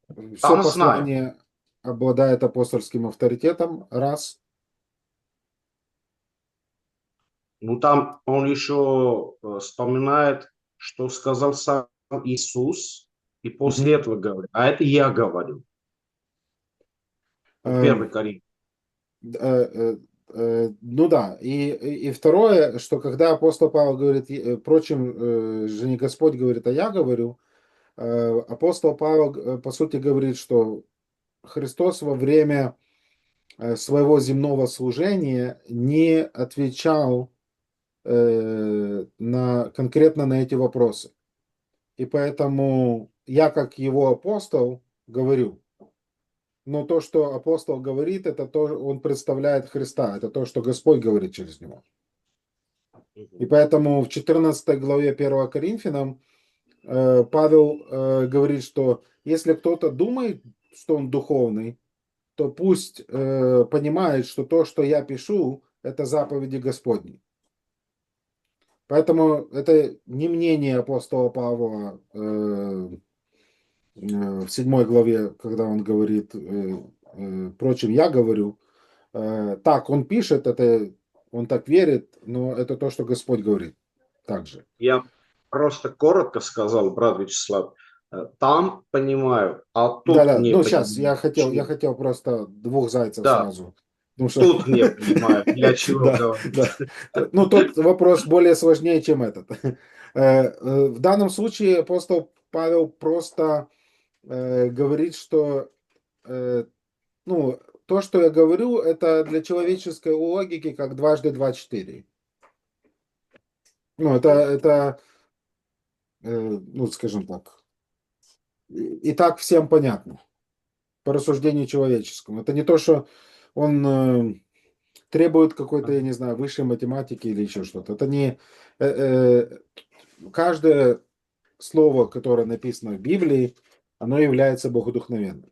все Там послание обладает апостольским авторитетом, раз. Ну, там он еще вспоминает, что сказал сам Иисус, и после этого говорит, а это я говорю. Первый Коринфянам. Ну да, и второе, что когда апостол Павел говорит, впрочем, же не Господь говорит, а я говорю, апостол Павел, по сути, говорит, что Христос во время своего земного служения не отвечал конкретно на эти вопросы. И поэтому я, как его апостол, говорю. Но то, что апостол говорит, это то, он представляет Христа, это то, что Господь говорит через него. И поэтому в 14 главе 1 Коринфянам Павел говорит, что если кто-то думает, что он духовный, то пусть понимает, что то, что я пишу, это заповеди Господни. Поэтому это не мнение апостола Павла в 7 главе, когда он говорит, впрочем, я говорю, так, он пишет, это, он так верит, но это то, что Господь говорит также. Я просто коротко сказал, брат Вячеслав, там понимаю, а тут Да, не ну понимаю. сейчас, я хотел просто двух зайцев Да. сразу. Потому что... Тут не понимаю, для чего Да, говорить. да. Ну, тут вопрос более сложнее, чем этот. В данном случае апостол Павел просто говорит, что ну, то, что я говорю, это для человеческой логики как дважды два 4. Ну, это ну, скажем так, и так всем понятно по рассуждению человеческому. Это не то, что он требует какой-то, я не знаю, высшей математики или еще что-то. Это не... каждое слово, которое написано в Библии, оно является богодухновенным.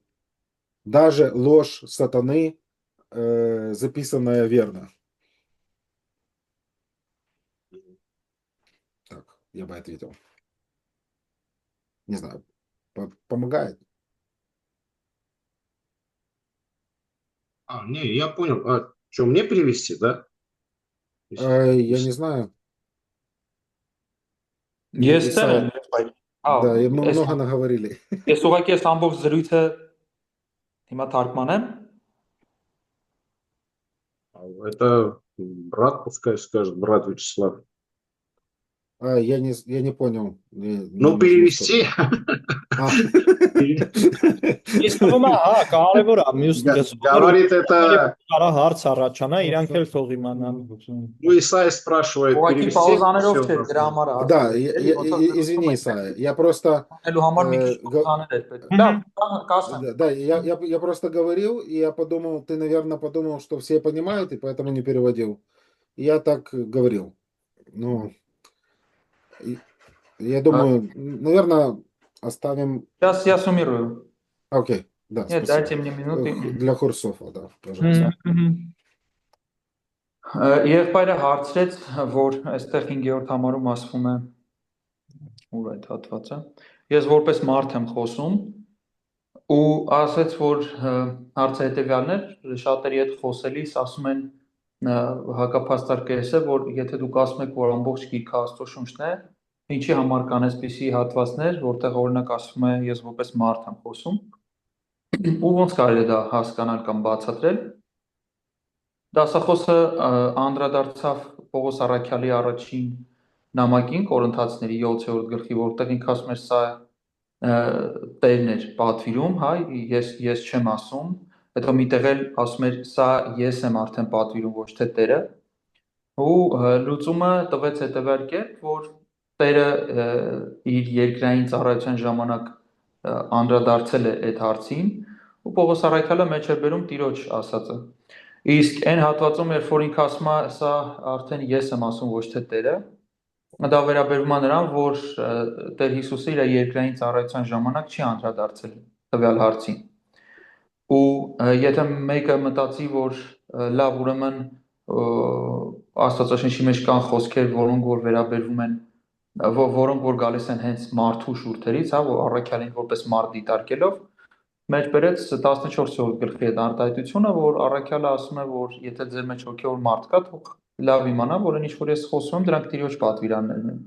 Даже ложь сатаны, записанная верно. Так, я бы ответил. Не знаю, помогает. Не, я понял. А что, мне перевести, да? Я не знаю. Ես Исай, տեղ եմ, да, и այս много наговорили. ես ուղղակի այս ամբողջ զրույցը հիմա թարգմանեմ։ Это брат, пускай скажет, брат Вячеслав. Я не понял. Ну, перевести. Իսկ թվում է, հա, կարևոր է մյուս լեզուները Говорит это... կարա հարց առաջանա, իրանք էլ թող իմանան։ Ну, Исаия спрашивает, Ուղղակի перевести. պաուզաներով всё չէ нормально. դրա համար է Да, հասկանում։ извини, Исайя, я просто... Անելու համար մի քիչ պաուզաներ էր պետք։ Լավ, կասեմ։ Да, я просто говорил, и я подумал, ты, наверное, подумал, что все понимают, и поэтому не переводил. Я так говорил. Ну, я думаю, наверное, оставим... Сейчас я суммирую. Окей, да, Нет, спасибо. дайте мне минуты. Для Хурсофа, да, пожалуйста. Եղբայրը հարցրեց, որ այստեղ 5-րդ համարում ասվում է ուր այդ հատվածը։ Ես որպես մարդ եմ խոսում ու ասաց, որ հարցը հետեւյալն էր, շատերի հետ խոսելիս ասում են հակափաստարկես է, որ եթե դուք ասում եք, որ ամբողջ գիրքը Աստծո շունչն է, ինչի համար կան այսպիսի հատվածներ, որտեղ օրինակ ասվում է ես որպես մարդ եմ խոսում, ու ոնց կարելի է դա հասկանալ կամ բացատրել։ Դասախոսը անդրադարձավ Պողոս Առաքյալի առաջին նամակին Կորինթացիների 7-րդ գլխի, որտեղ ինքը ասում էր սա Տերն էր պատվիրում, հա, ես չեմ ասում, հետո միտեղ էլ ասում էր սա ես եմ արդեն պատվիրում, ոչ թե Տերը, ու լուծումը տվեց հետևյալ կերպ, որ Տերը իր երկրային ծառայության ժամանակ անդրադարձել է այդ հարցին, ու Պողոս Առաքյալը մեջ էր բերում Տիրոջ ասածը։ Իսկ այն հատվածում, երբ որ ինքը ասում է, սա արդեն ես եմ ասում, ոչ թե Տերը, դա վերաբերվում է նրան, որ Տեր Հիսուսը իր երկրային ծառայության ժամանակ չի անդրադարձել տվյալ հարցին։ Ու եթե մեկը մտածի, որ լավ, ուրեմն Աստվածաշնչի մեջ կան խոսքեր, որոնք որ վերաբերվում են, որոնք որ գալիս են հենց մարդու շուրթերից, հա, որ Առաքյալին որպես մարդ դիտարկելով, մեջ բերեց 14-րդ գլխի այդ արտահայտությունը, որ Առաքյալը ասում է, որ եթե ձեր մեջ հոգևոր մարդ կա, թող լավ իմանա, որ այն ինչ որ ես խոսում եմ, դրանք Տիրոջ պատվիրաններն են։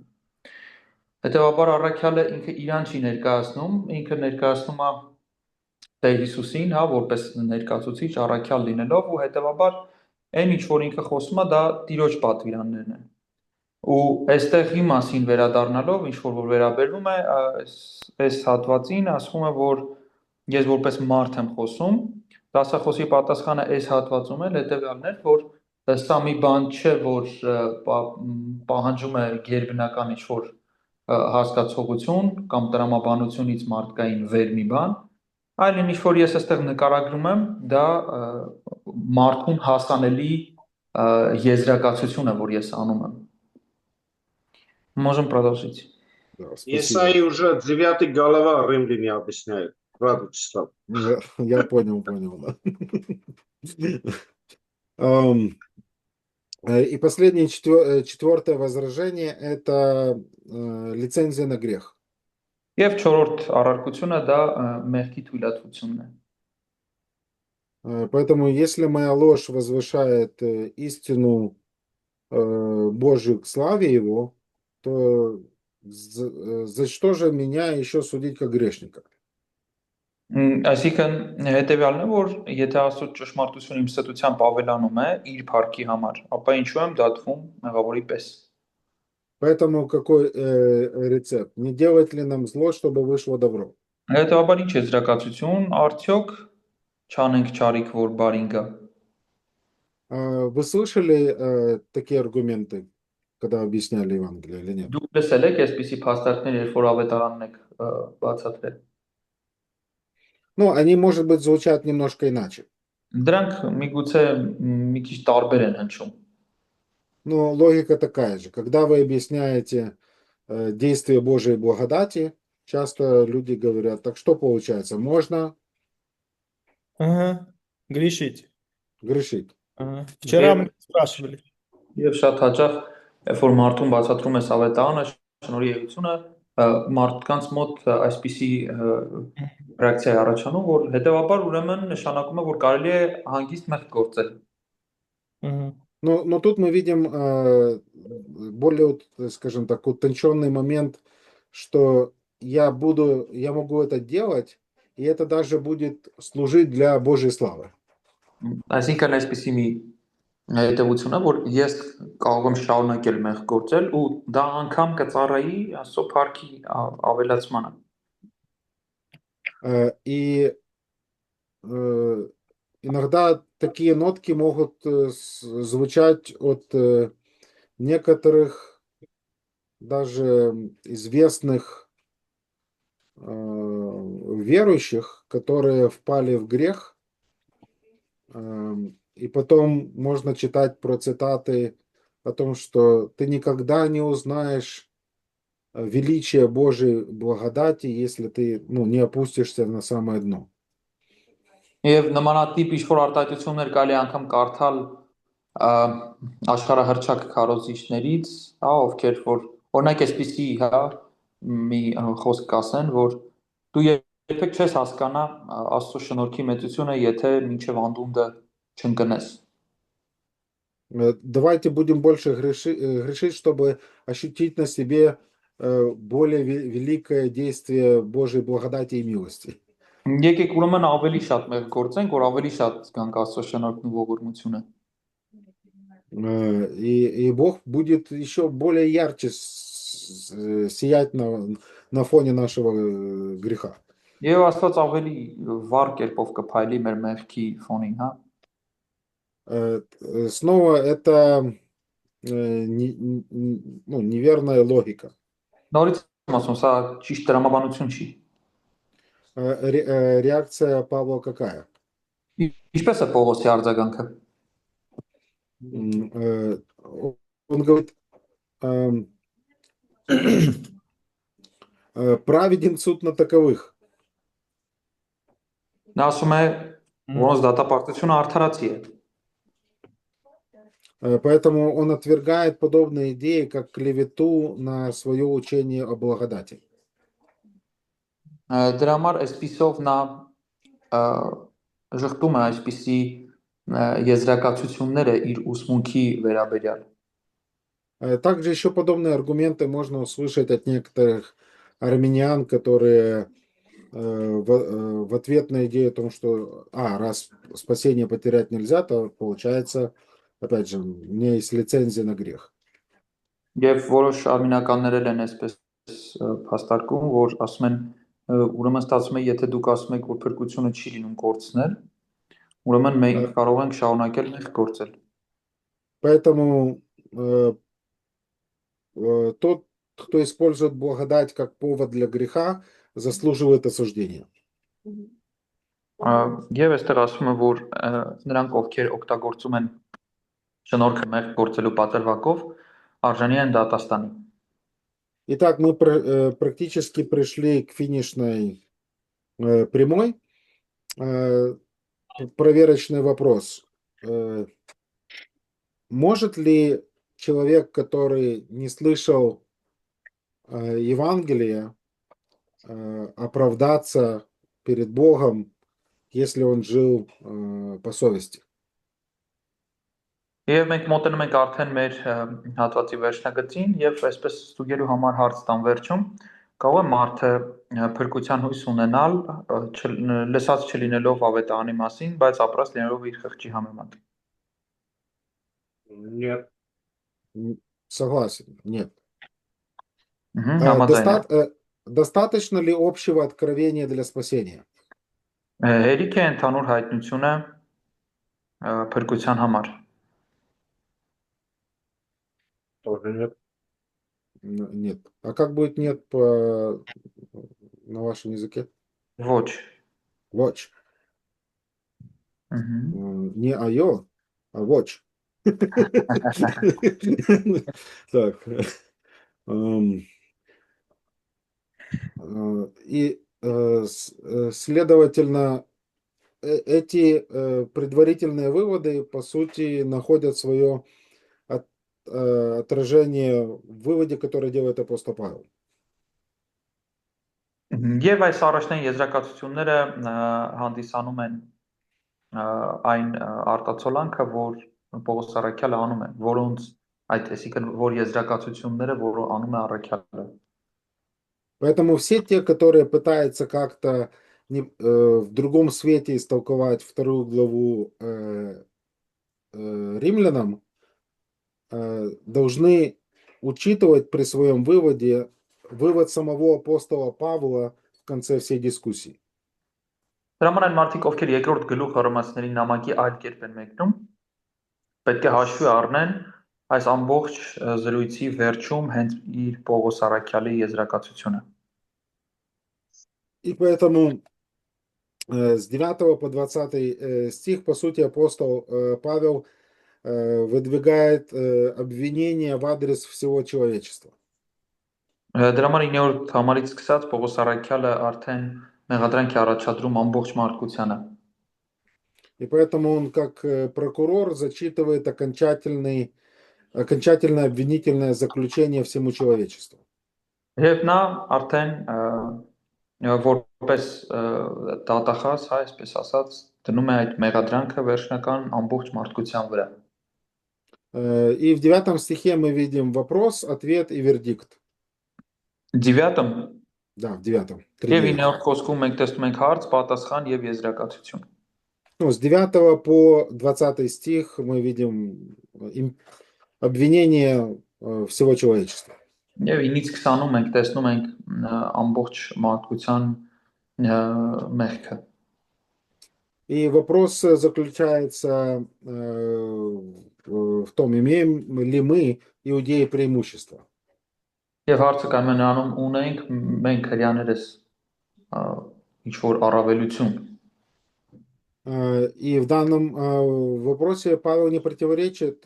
Հետևաբար Առաքյալը ինքը իրան չի ներկայացնում, ինքը ներկայացնում է Տեր Հիսուսին, հա, որպես ներկայացուցիչ Առաքյալ լինելով, ու հետևաբար այն ինչ որ ինքը խոսում է, դա Տիրոջ պատվիրաններն են։ Ու այստեղի մասին վերադառնալով, ինչ որ վերաբերվում է այս հատվածին, ասվում է, որ ես որպես մարդ եմ խոսում, դասախոսի պատասխանը այս հատվածում էլ հետևյալն էր, որ սա մի բան չէ, որ պահանջում է գերբնական ինչ-որ հասկացողություն կամ տրամաբանությունից մարդկային վեր մի բան, այլ ինչ-որ ես այստեղ նկարագրում եմ, դա մարդուն հասանելի եզրակացություն է, որ ես անում եմ։ Можем продолжить. Да, спасибо. Исаия уже 9 глава Римляне объясняет. Правда, Вячеслав? Я понял, да. И последнее, четвертое возражение – это лицензия на грех. Եվ չորրորդ առարկությունը դա մեղքի թույլատվությունն է։ Поэтому если моя ложь возвышает истину Божию к славе Его, то за что же меня еще судить как грешника? Այսինքն հետևյալն է, որ եթե Աստծո ճշմարտությունը իմ ստությամբ ավելանում է իր փառքի համար, ապա ինչու եմ դատվում մեղավորի պես։ Поэтому какой рецепт? Не делать ли нам зло, чтобы вышло добро? Հետևաբար ինչ եզրակացություն, արդյոք չանենք չարիք, որ բարին գա։ Вы слышали такие аргументы, когда объясняли Евангелие или нет? Դուք լսել եք այսպիսի փաստարկներ, երբ որ ավետարանն եք բացատրել։ Ну, они, может быть, звучат немножко иначе. Դրանք միգուցե մի քիչ տարբեր են հնչում։ Но логика такая же. Когда вы объясняете действие Божией благодати, часто люди говорят, так что получается? Можно Грешить. грешить. Вчера мы спрашивали. Եվ շատ հաճախ, երբ որ մարդուն բացատրում ես ավետարանը, շնորհի էությունը, մարդկանց мод այսպիսի ռեակցիա է առաջանում, որ հետեւաբար ուրեմն նշանակում է, որ կարելի է հանգիստ մեղք գործել։ Но тут мы видим более, скажем так, утонченный момент, что я могу это делать, и это даже будет служить для Божьей славы. Այսինքն այսպիսի մի հետևությունը, որ ես կարող եմ շարունակել մեղ գործել ու դա անգամ կծառայի Աստծո փառքի ավելացմանը։ И иногда такие нотки могут звучать от некоторых даже известных верующих, которые впали в грех. И потом можно читать про цитаты о том, что ты никогда не узнаешь величие Божьей благодати, если ты не опустишься на самое дно. Եվ նմանատիպ ինչ-որ արտահայտություններ կարելի է անգամ կարդալ աշխարհահռչակ քարոզիչներից, հա, ովքեր որ օրինակ այսպիսի, հա, մի խոսք կասեն, որ դու երբեք չես հասկանա Աստծո շնորհքի մեծությունը, եթե մինչև անդունդը չընկնես։ Давайте будем больше грешить, чтобы ощутить на себе более великое действие Божьей благодати и милости. Եկեք ուրեմն ավելի շատ մեղ գործենք, որ ավելի շատ զգանք Աստծո շնորհքն ու ողորմությունը։ И Бог будет еще более ярче сиять на фоне нашего греха. Եվ Աստված ավելի վառ կերպով կփայլի մեր մեղքի ֆոնին, հա։ Снова это неверная логика. Նորից եմ ասում, սա ճիշտ տրամաբանություն չի։ Реакция Павла какая? Ինչպես է Պողոսի արձագանքը։ Он говорит, праведен суд на таковых. Նա ասում է, որոնց դատապարտությունը արդարացի է։ Поэтому он отвергает подобные идеи, как клевету на свое учение о благодати. Դրա համար այսպիսով նա ժխտում է այսպիսի եզրակացությունները իր ուսմունքի վերաբերյալ։ Также еще подобные аргументы можно услышать от некоторых армян, которые в ответ на идею о том, что раз спасение потерять нельзя, то получается, опять же, у меня есть лицензия на грех. Եվ որոշ արմինականներ են այսպես փաստարկում, որ ասում են, ուրեմն ստացվում է, եթե դուք ասում եք, որ փրկությունը չի լինում կորցնել, ուրեմն մենք կարող ենք շարունակել մեղ գործել։ Поэтому тот, кто использует благодать как повод для греха, заслуживает осуждения. Եվ այստեղ ասում է, որ նրանք, ովքեր օգտագործում են շնորհքը մեղ գործելու պատրվակով, արժանի են դատաստանի։ Итак, мы практически пришли к финишной прямой. Проверочный вопрос. Может ли человек, который не слышал Евангелия, оправдаться перед Богом, если он жил по совести? Եվ մենք մոտենում ենք արդեն մեր հատվածի վերջնագծին եւ այսպես ստուգելու համար հարց տան վերջում կարող է մարդը փրկության հույս ունենալ լսած չլինելով ավետարանի մասին, բայց ապրած լինելով իր խղճի համեմատ։ Нет. Согласен, нет. Համաձայն։ Достаточно ли общего откровения для спасения? Հերիք է ընդհանուր հայտնությունը փրկության համար։ Тоже нет. Нет. А как будет нет на вашем языке? Ոչ։ Watch. Не айо, а watch. Так. И, следовательно, эти предварительные выводы, по сути, находят свое отражение в выводе, который делает апостол Павел. Եվ այս առաջնային եզրակացությունները հանդիսանում են այն արտացոլանքը, որ Պողոս առաքյալը անում է, որոնց այսինքն որ եզրակացությունները, որ անում է առաքյալը։ Поэтому все те, которые пытаются как-то в другом свете истолковать вторую главу римлянам, должны учитывать при своем выводе вывод самого апостола Павла в конце всей дискуссии. Դրա համար այն մարդիկ, ովքեր երկրորդ գլուխը Հռոմեացիների նամակի այլ կերպ են մեկնում, պետք է հաշվի առնեն այս ամբողջ զրույցի վերջում հենց իր Պողոս Առաքյալի եզրակացությունը։ И поэтому с 9 по 20 стих, по сути, апостол Павел выдвигает обвинение в адрес всего человечества. Դրա համար 9-րդ համարից սկսած Պողոս Առաքյալը արդեն մեղադրանք է առաջադրում ամբողջ մարդկությանը։ И поэтому он, как прокурор, зачитывает окончательное обвинительное заключение всему человечеству. Եվ նա արդեն որպես դատախազ, այսպես ասած, դնում է այդ մեղադրանքը վերջնական ամբողջ մարդկության վրա։ И в 9 стихе мы видим вопрос, ответ и вердикт. 9-ում Да, в 9. եւ 9-րդ խոսքում մենք տեսնում ենք հարց, պատասխան եւ եզրակացություն։ Ну, с 9 по 20 стих мы видим обвинение всего человечества. Եվ 9-ից 20-ում մենք տեսնում ենք ամբողջ մարդկության մեղքը։ И вопрос заключается в том, имеем ли мы, иудеи, преимущество. Եվ հարցը կայանում է նրանում, ունենք մենք հрьяաներս ինչ-որ առավելություն։ И в данном вопросе Павел не противоречит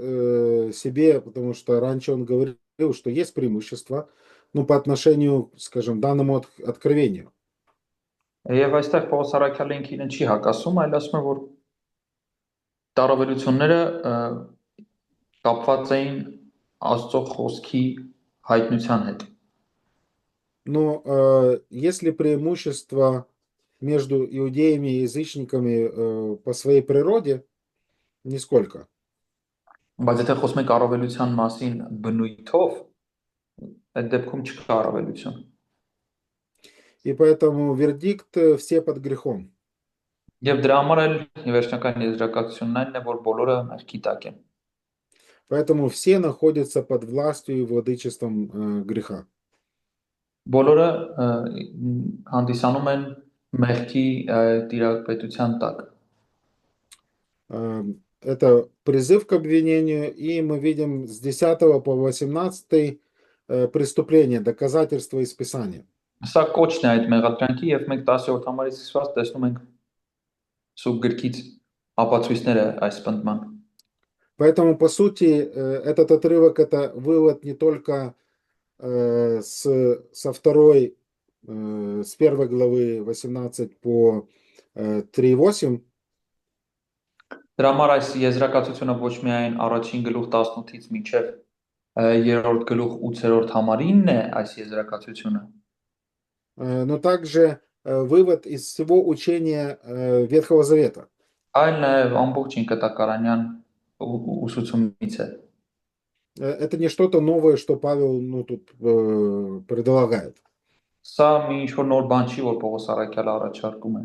себе, потому что раньше он говорил, что есть преимущество, ну, по отношению, скажем, данному откровению. Եվ այստեղ Պողոս Առաքյալը ինքն չի հակասում, այլ ասում է, որ տարավելությունները կապված էին Աստծո խոսքի հայտնության հետ։ Но есть ли преимущество между иудеями и язычниками по своей природе? Нисколько. Բայց եթե խոսում ենք առավելության մասին բնույթով, այդ դեպքում չկա առավելություն։ И поэтому вердикт все под грехом. Եվ դրա համար էլ վերջնական եզրակացությունն այն է, որ բոլորը մեղքի տակ են։ Поэтому все находятся под властью и владычеством греха. Բոլորը հանդիսանում են մեղքի տիրապետության տակ։ Это призыв к обвинению, и мы видим с 10 по 18 преступление, доказательства из Писания. Սա կոչն է այդ մեղադրանքի եւ մենք 10-րդ համարից սկսած տեսնում ենք սուբ գրքից ապացույցները այս պնդման։ Поэтому, по сути, этот отрывок – это вывод не только с первой главы 18 по 3:8. Դրա համար այս եզրակացությունը ոչ միայն առաջին գլուխ 18-ից մինչև երրորդ գլուխ 8-րդ համարինն է այս եզրակացությունը, но также вывод из всего учения Ветхого Завета. այլ նաև ամբողջ ինքտակարանյան ուսուցումից է։ Это не что-то новое, что Павел тут предлагает. Սա մի ինչ-որ нոր բան չի, որ Պողոս Առաքյալը առաջարկում է։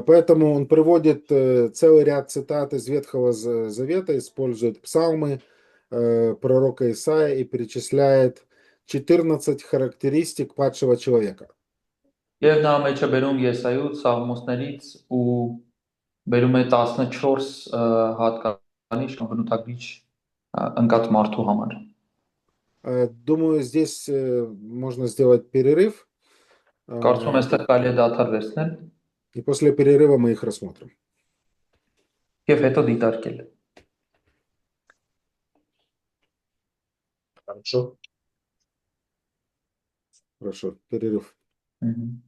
Поэтому он приводит целый ряд цитат из Ветхого Завета, использует псалмы пророка Исаия и перечисляет 14 характеристик падшего человека. Եվ նա մեջ է բերում Եսայուց, Սաղմոսներից ու բերում է 14 հատկանիշ կամ բնութագրիչ ընկած մարդու համար։ Думаю, здесь можно сделать перерыв. Կարծում եմ այստեղ կարելի է դադար վերցնել И после перерыва мы их рассмотрим. եւ հետո դիտարկել։ Хорошо. Хорошо, перерыв. Мгм.